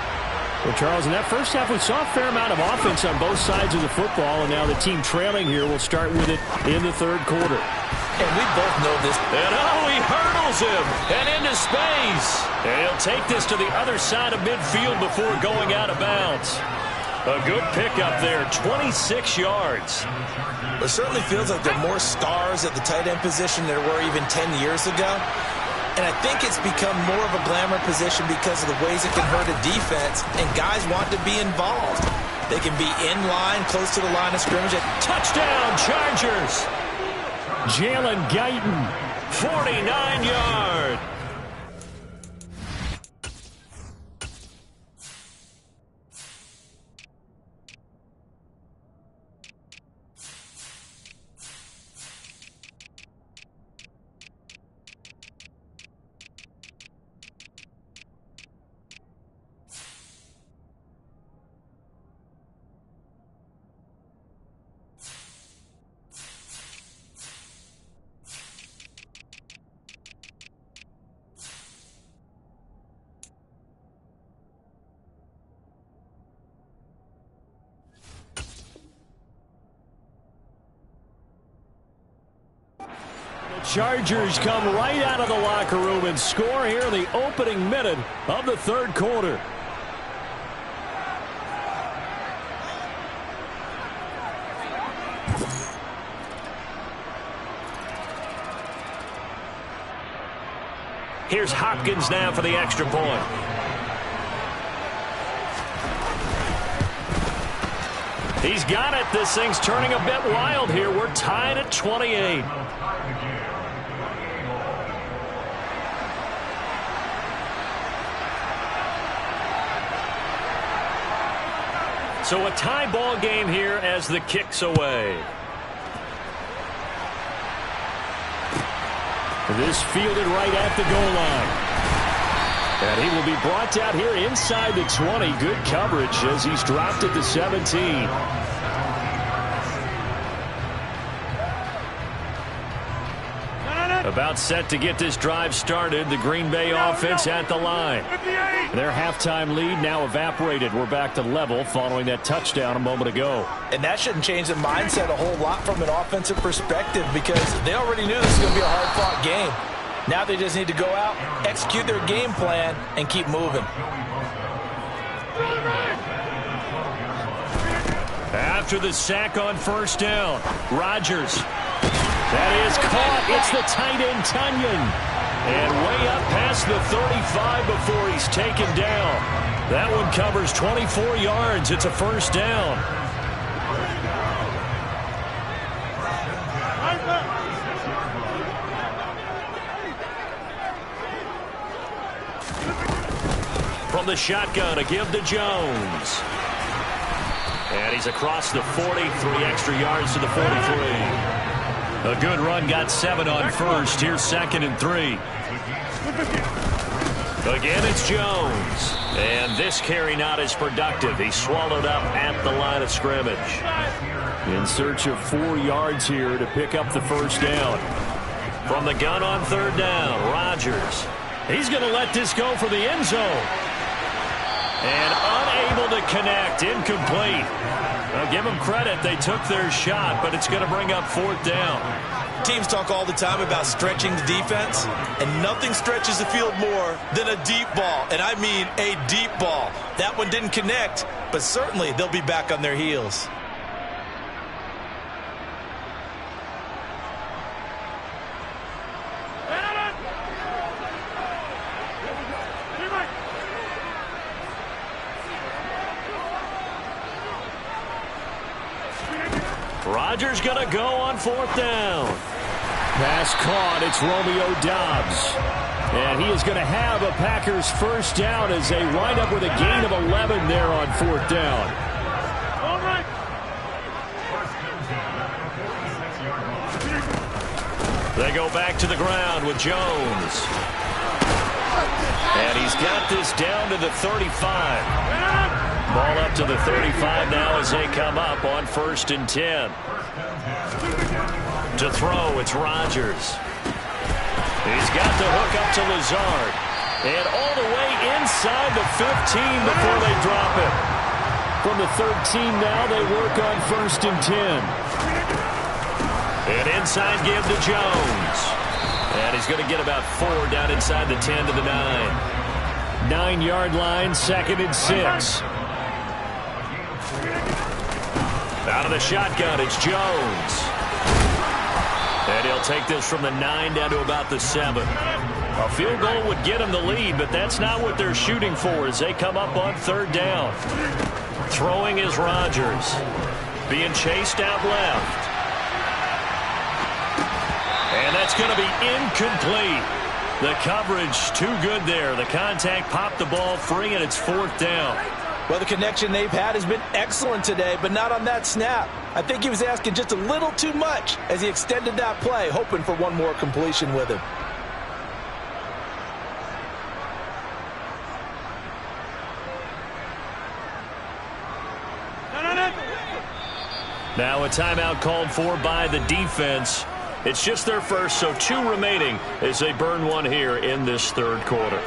Well, Charles, in that first half, we saw a fair amount of offense on both sides of the football, and now the team trailing here will start with it in the third quarter. And we both know this. And he hurdles him and into space. And he'll take this to the other side of midfield before going out of bounds. A good pickup there, 26 yards. It certainly feels like there are more stars at the tight end position than there were even 10 years ago. And I think it's become more of a glamour position because of the ways it can hurt a defense, and guys want to be involved. They can be in line, close to the line of scrimmage. Touchdown, Chargers! Jalen Guyton, 49-yard. Chargers come right out of the locker room and score here in the opening minute of the third quarter. Here's Hopkins now for the extra point. He's got it. This thing's turning a bit wild here. We're tied at 28. So a tie ball game here as the kick's away. This fielded right at the goal line. And he will be brought down here inside the 20. Good coverage as he's dropped at the 17. About set to get this drive started. The Green Bay offense at the line. Their halftime lead now evaporated. We're back to level following that touchdown a moment ago. And that shouldn't change the mindset a whole lot from an offensive perspective because they already knew this was going to be a hard-fought game. Now they just need to go out, execute their game plan, and keep moving. After the sack on first down, Rodgers. That is caught. It's the tight end, Tunyon. And way up past the 35 before he's taken down. That one covers 24 yards. It's a first down. From the shotgun, a give to Jones. And he's across the 40, 3 extra yards to the 43. A good run, got 7 on first. Here's 2nd and 3. Again, it's Jones. And this carry not as productive. He's swallowed up at the line of scrimmage. In search of 4 yards here to pick up the first down. From the gun on third down, Rodgers. He's going to let this go for the end zone. And unable to connect, incomplete. Now give them credit, they took their shot, but it's going to bring up 4th down. Teams talk all the time about stretching the defense, and nothing stretches the field more than a deep ball, and I mean a deep ball. That one didn't connect, but certainly they'll be back on their heels. Rodgers going to go on 4th down. Pass caught. It's Romeo Doubs. And he is going to have a Packers first down as they wind up with a gain of 11 there on 4th down. All right. They go back to the ground with Jones. And he's got this down to the 35. Ball up to the 35 now as they come up on 1st and 10. To throw, it's Rodgers. He's got the hook up to Lazard. And all the way inside the 15 before they drop it. From the 13 now, they work on 1st and 10. And inside give to Jones. And he's going to get about 4 down inside the 10 to the 9. 9-yard line, 2nd and 6. Out of the shotgun, it's Jones. And he'll take this from the 9 down to about the 7. A field goal would get him the lead, but that's not what they're shooting for as they come up on 3rd down. Throwing is Rodgers. Being chased out left. And that's going to be incomplete. The coverage too good there. The contact popped the ball free, and it's 4th down. Well, the connection they've had has been excellent today, but not on that snap. I think he was asking just a little too much as he extended that play, hoping for one more completion with him. Now a timeout called for by the defense. It's just their first, so 2 remaining as they burn one here in this 3rd quarter.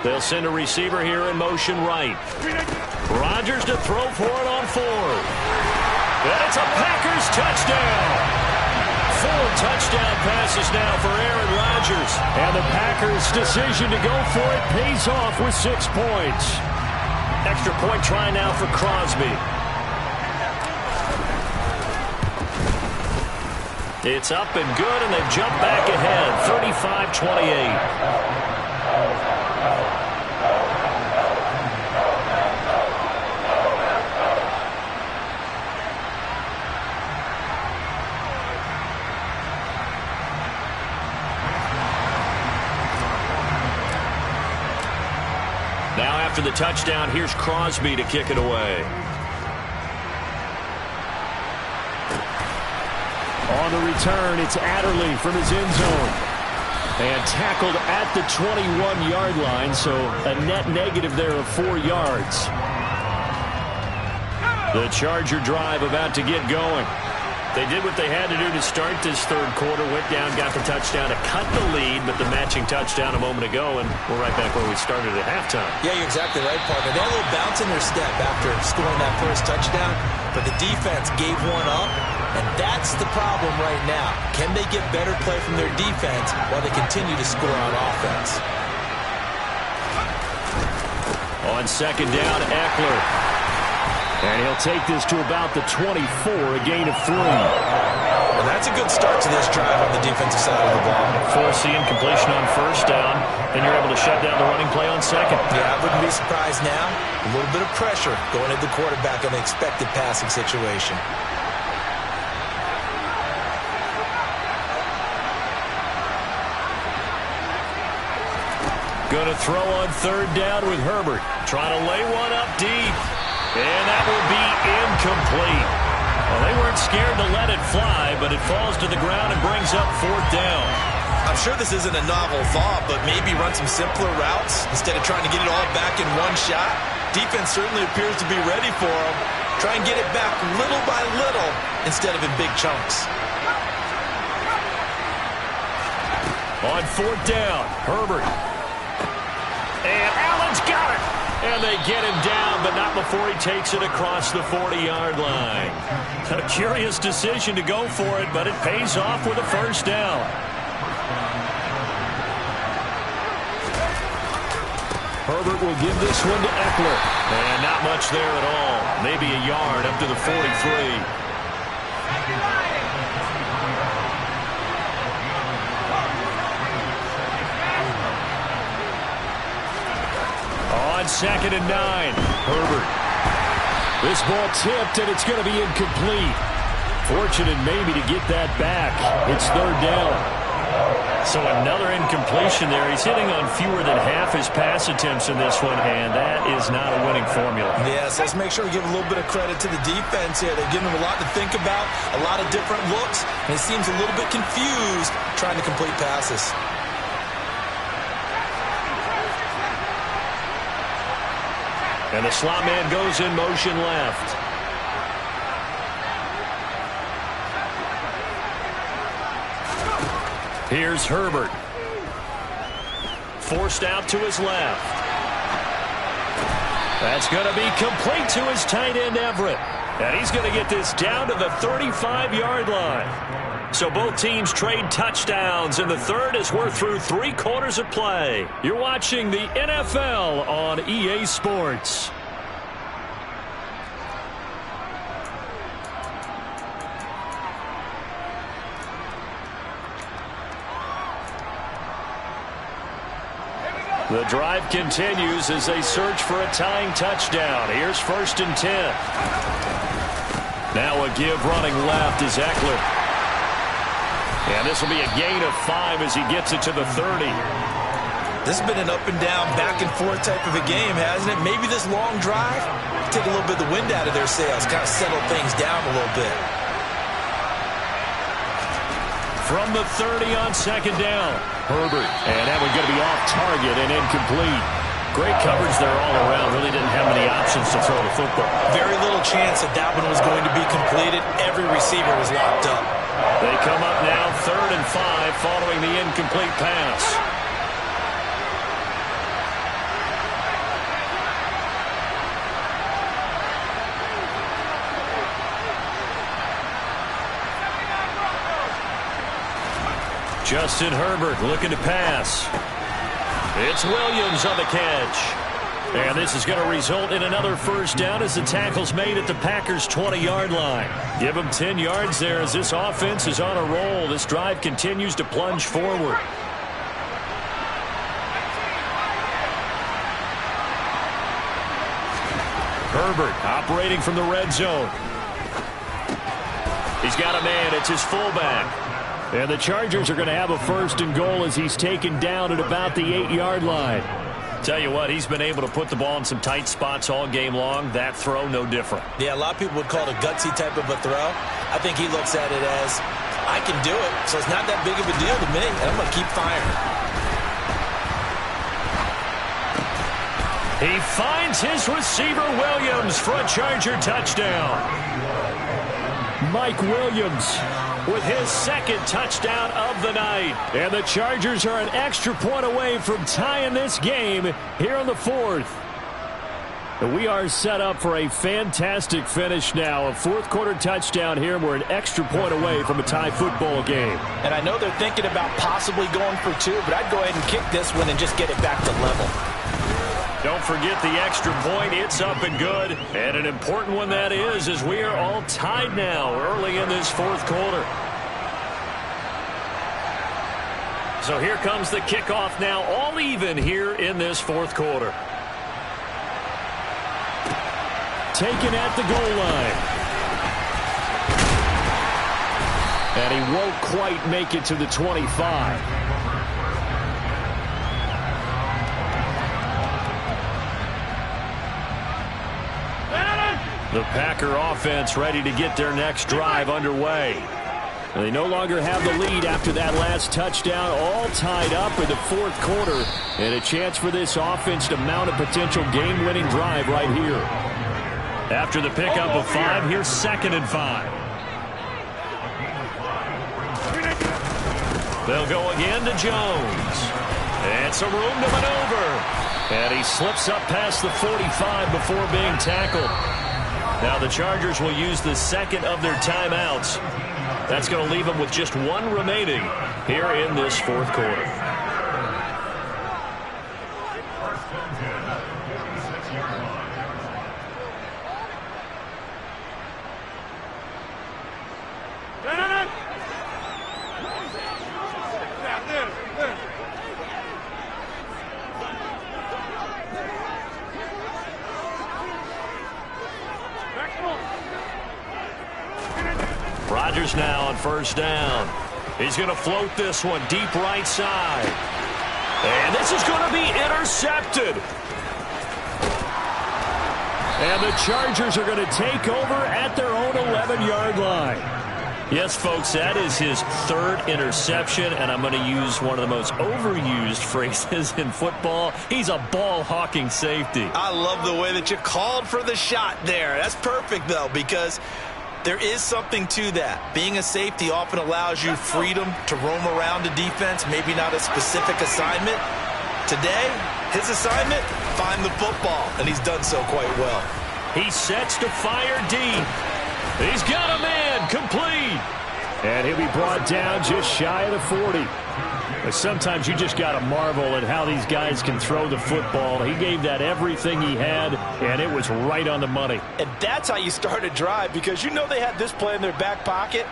They'll send a receiver here in motion right. Rodgers to throw for it on 4th. And it's a Packers touchdown. 4 touchdown passes now for Aaron Rodgers. And the Packers' decision to go for it pays off with 6 points. Extra point try now for Crosby. It's up and good, and they've jumped back ahead, 35-28. Now after the touchdown, here's Crosby to kick it away. On the return, it's Adderley from his end zone. And tackled at the 21-yard line, so a net negative there of 4 yards. The Charger drive about to get going. They did what they had to do to start this 3rd quarter. Went down, got the touchdown to cut the lead, but the matching touchdown a moment ago, and we're right back where we started at halftime. Yeah, you're exactly right, partner. They had a little bounce in their step after scoring that first touchdown, but the defense gave one up, and that's the problem right now. Can they get better play from their defense while they continue to score on offense? On 2nd down, Eckler. And he'll take this to about the 24, a gain of 3. And that's a good start to this drive on the defensive side of the ball. Forcing completion on 1st down, then you're able to shut down the running play on 2nd. Yeah, I wouldn't be surprised now. A little bit of pressure going at the quarterback on the expected passing situation. Going to throw on third down with Herbert. Trying to lay one up deep. And that will be incomplete. Well, they weren't scared to let it fly, but it falls to the ground and brings up fourth down. I'm sure this isn't a novel thought, but maybe run some simpler routes instead of trying to get it all back in one shot. Defense certainly appears to be ready for them. Try and get it back little by little instead of in big chunks. On fourth down, Herbert. And Allen's got it. And they get him down, but not before he takes it across the 40-yard line. A curious decision to go for it, but it pays off with a first down. Herbert will give this one to Eckler. And not much there at all. Maybe a yard up to the 43. On 2nd and 9, Herbert. This ball tipped, and it's going to be incomplete. Fortunate maybe to get that back. It's third down. So another incompletion there. He's hitting on fewer than half his pass attempts in this one, and that is not a winning formula. Yes, let's make sure we give a little bit of credit to the defense here. They've given him a lot to think about, a lot of different looks, and he seems a little bit confused trying to complete passes. And the slot man goes in motion left. Here's Herbert. Forced out to his left. That's going to be complete to his tight end, Everett. And he's going to get this down to the 35-yard line. So both teams trade touchdowns, and the third as we're through 3 quarters of play. You're watching the NFL on EA Sports. The drive continues as they search for a tying touchdown. Here's 1st and 10. Now a give running left is Eckler. And this will be a gain of 5 as he gets it to the 30. This has been an up and down, back and forth type of a game, hasn't it? Maybe this long drive take a little bit of the wind out of their sails, kind of settle things down a little bit. From the 30 on 2nd down, Herbert. And that one's going to be off target and incomplete. Great coverage there all around. Really didn't have many options to throw the football. Very little chance that that one was going to be completed. Every receiver was locked up. They come up now 3rd and 5 following the incomplete pass. Justin Herbert looking to pass. It's Williams on the catch. And this is going to result in another first down as the tackle's made at the Packers' 20-yard line. Give them 10 yards there as this offense is on a roll. This drive continues to plunge forward. Herbert operating from the red zone. He's got a man. It's his fullback. And the Chargers are going to have a 1st and goal as he's taken down at about the 8-yard line. Tell you what, he's been able to put the ball in some tight spots all game long. That throw, no different. Yeah, a lot of people would call it a gutsy type of a throw. I think he looks at it as, I can do it, so it's not that big of a deal to me, and I'm going to keep firing. He finds his receiver, Williams, for a Charger touchdown. Mike Williams with his 2nd touchdown of the night. And the Chargers are an extra point away from tying this game here in the 4th. We are set up for a fantastic finish now. A 4th quarter touchdown here. We're an extra point away from a tie football game. And I know they're thinking about possibly going for 2, but I'd go ahead and kick this one and just get it back to level. Don't forget the extra point. It's up and good. And an important one that is, as we are all tied now early in this 4th quarter. So here comes the kickoff now, all even here in this 4th quarter. Taken at the goal line. And he won't quite make it to the 25. The Packer offense ready to get their next drive underway. They no longer have the lead after that last touchdown, all tied up in the fourth quarter, and a chance for this offense to mount a potential game-winning drive right here. After the pickup of 5, here's 2nd and 5. They'll go again to Jones. And some room to maneuver. And he slips up past the 45 before being tackled. Now the Chargers will use the second of their timeouts. That's going to leave them with just 1 remaining here in this fourth quarter. Rodgers now on first down. He's going to float this one deep right side. And this is going to be intercepted. And the Chargers are going to take over at their own 11-yard line. Yes, folks, that is his 3rd interception, and I'm going to use one of the most overused phrases in football. He's a ball-hawking safety. I love the way that you called for the shot there. That's perfect, though, because there is something to that. Being a safety often allows you freedom to roam around the defense, maybe not a specific assignment. Today, his assignment, find the football, and he's done so quite well. He sets to fire deep. He's got a man complete. And he'll be brought down just shy of the 40. But sometimes you just got to marvel at how these guys can throw the football. He gave that everything he had, and it was right on the money. And that's how you start a drive, because you know they had this play in their back pocket,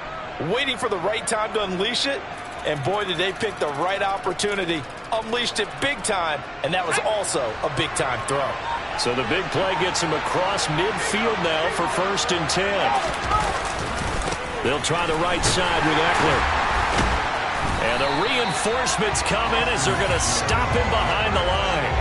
waiting for the right time to unleash it. And boy, did they pick the right opportunity. Unleashed it big time, and that was also a big-time throw. So the big play gets him across midfield now for 1st and 10. They'll try the right side with Eckler. And the reinforcements come in as they're going to stop him behind the line.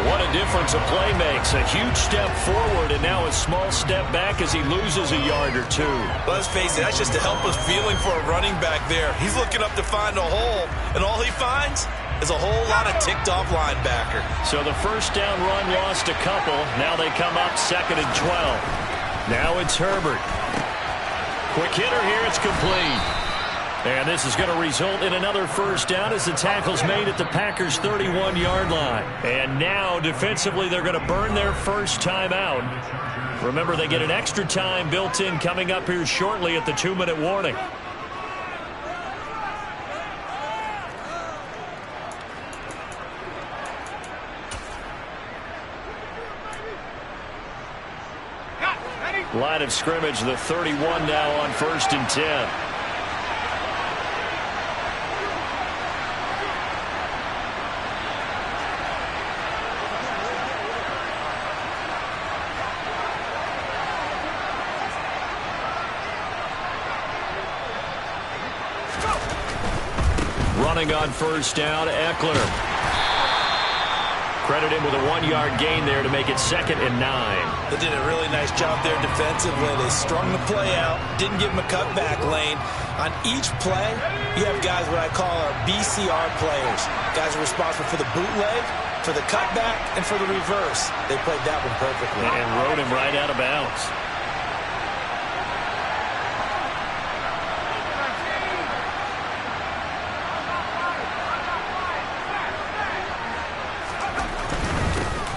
What a difference a play makes. A huge step forward and now a small step back as he loses a yard or 2. Let's face it, that's just a helpless feeling for a running back there. He's looking up to find a hole, and all he finds is a whole lot of ticked-off linebacker. So the first down run lost a couple. Now they come up 2nd and 12. Now it's Herbert. Quick hitter here. It's complete. And this is going to result in another first down as the tackle's made at the Packers' 31-yard line. And now, defensively, they're going to burn their first time out. Remember, they get an extra time built in coming up here shortly at the 2-minute warning. Line of scrimmage, the 31 now on 1st and 10. Running on first down, Eckler. Credit him with a 1-yard gain there to make it 2nd and 9. They did a really nice job there defensively. They strung the play out, didn't give him a cutback lane. On each play, you have guys what I call our BCR players. Guys are responsible for the bootleg, for the cutback, and for the reverse. They played that one perfectly. And rode him right out of bounds.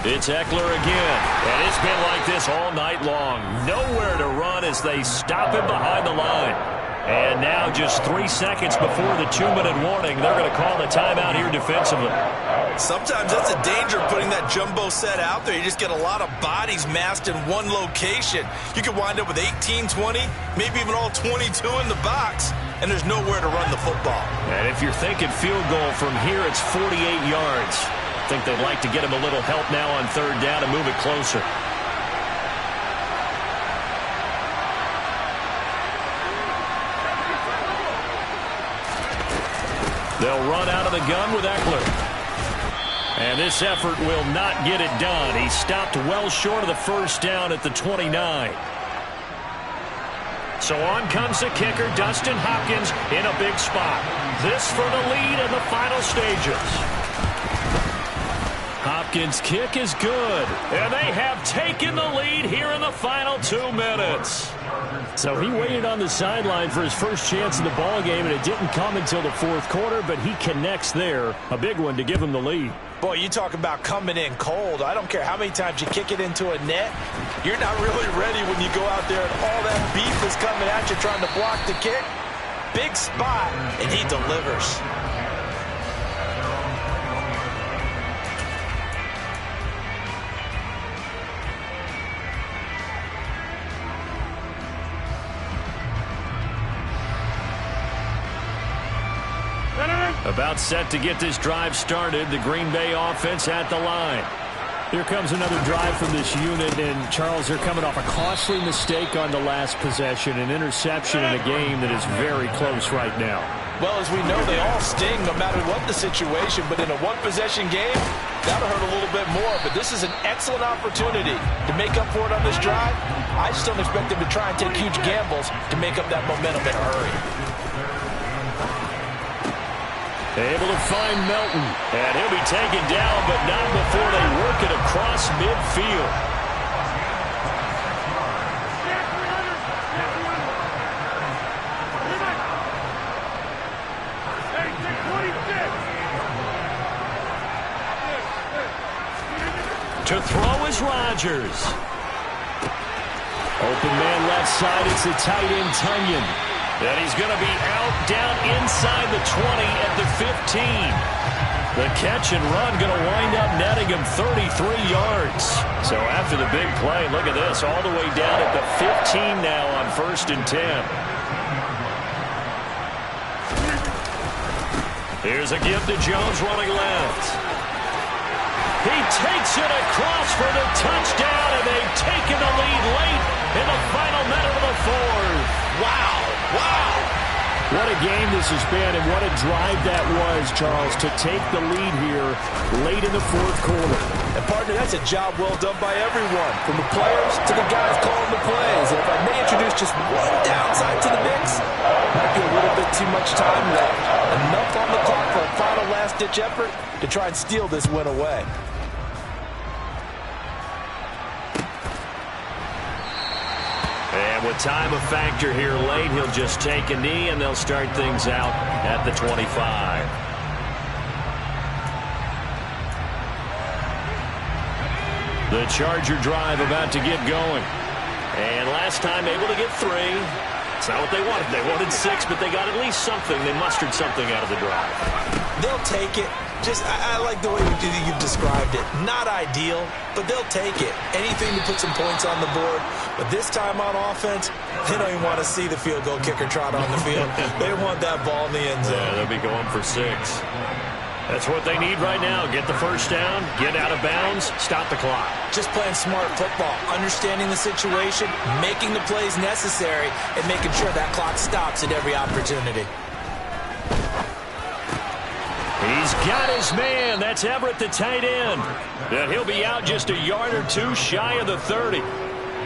It's Eckler again, and it's been like this all night long. Nowhere to run as they stop him behind the line. And now just 3 seconds before the 2-minute warning, they're going to call the timeout here defensively. Sometimes that's a danger putting that jumbo set out there. You just get a lot of bodies massed in one location. You could wind up with 18, 20, maybe even all 22 in the box, and there's nowhere to run the football. And if you're thinking field goal from here, it's 48 yards. I think they'd like to get him a little help now on 3rd down and move it closer. They'll run out of the gun with Eckler. And this effort will not get it done. He stopped well short of the first down at the 29. So on comes the kicker, Dustin Hopkins, in a big spot. This for the lead in the final stages. Hopkins' kick is good. And they have taken the lead here in the final 2 minutes. So he waited on the sideline for his first chance in the ball game, and it didn't come until the fourth quarter, but he connects there. A big one to give him the lead. Boy, you talk about coming in cold. I don't care how many times you kick it into a net. You're not really ready when you go out there and all that beef is coming at you trying to block the kick. Big spot, and he delivers. About set to get this drive started. The Green Bay offense at the line. Here comes another drive from this unit, and Charles, they're coming off a costly mistake on the last possession, an interception in a game that is very close right now. Well, as we know, they all sting no matter what the situation, but in a one-possession game, that'll hurt a little bit more. But this is an excellent opportunity to make up for it on this drive. I just don't expect them to try and take huge gambles to make up that momentum in a hurry. Able to find Melton. And he'll be taken down, but not before they work it across midfield. To throw is Rodgers. Open man left side. It's the tight end, Tunyon. And he's going to be out down inside the 20 at the 15. The catch and run going to wind up netting him 33 yards. So after the big play, look at this, all the way down at the 15 now on 1st and 10. Here's a give to Jones running left. He takes it across for the touchdown, and they've taken the lead late in the final minute of the fourth. Wow. Wow. What a game this has been, and what a drive that was, Charles, to take the lead here late in the fourth quarter. And, partner, that's a job well done by everyone, from the players to the guys calling the plays. And if I may introduce just one downside to the mix, might be a little bit too much time left. Enough on the clock for a final last-ditch effort to try and steal this win away. And with time a factor here late, he'll just take a knee, and they'll start things out at the 25. The Charger drive about to get going. And last time able to get 3. It's not what they wanted. They wanted 6, but they got at least something. They mustered something out of the drive. They'll take it. I like the way you've described it. Not ideal, but they'll take it. Anything to put some points on the board. But this time on offense, they don't even want to see the field goal kicker trot on the field. They want that ball in the end zone. Yeah, they'll be going for 6. That's what they need right now. Get the first down, get out of bounds, stop the clock. Just playing smart football, understanding the situation, making the plays necessary, and making sure that clock stops at every opportunity. He's got his man. That's Everett, the tight end. And he'll be out just a yard or 2 shy of the 30.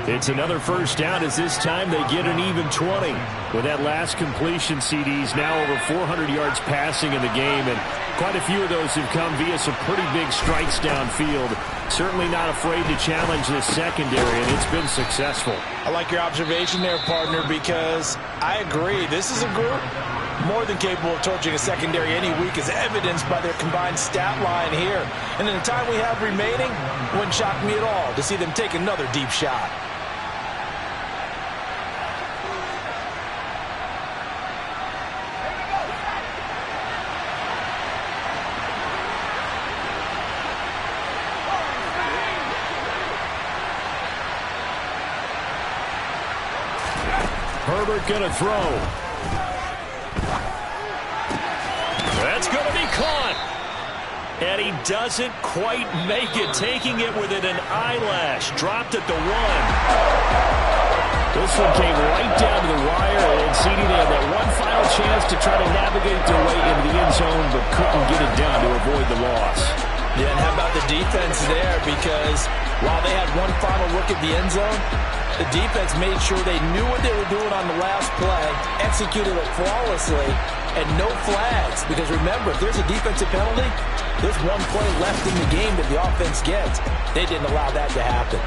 It's another first down as this time they get an even 20. With that last completion, CD's now over 400 yards passing in the game, and quite a few of those have come via some pretty big strikes downfield. Certainly not afraid to challenge this secondary, and it's been successful. I like your observation there, partner, because I agree. This is a group more than capable of torching a secondary any week, as evidenced by their combined stat line here. And in the time we have remaining, it wouldn't shock me at all to see them take another deep shot. Herbert going to throw. That's going to be caught. And he doesn't quite make it, taking it within an eyelash. Dropped at the 1. This one came right down to the wire, and CD, they had that one final chance to try to navigate their way into the end zone, but couldn't get it done to avoid the loss. Yeah, and how about the defense there? Because while they had one final look at the end zone, the defense made sure they knew what they were doing on the last play, executed it flawlessly, and no flags. Because remember, if there's a defensive penalty, there's one play left in the game that the offense gets. They didn't allow that to happen.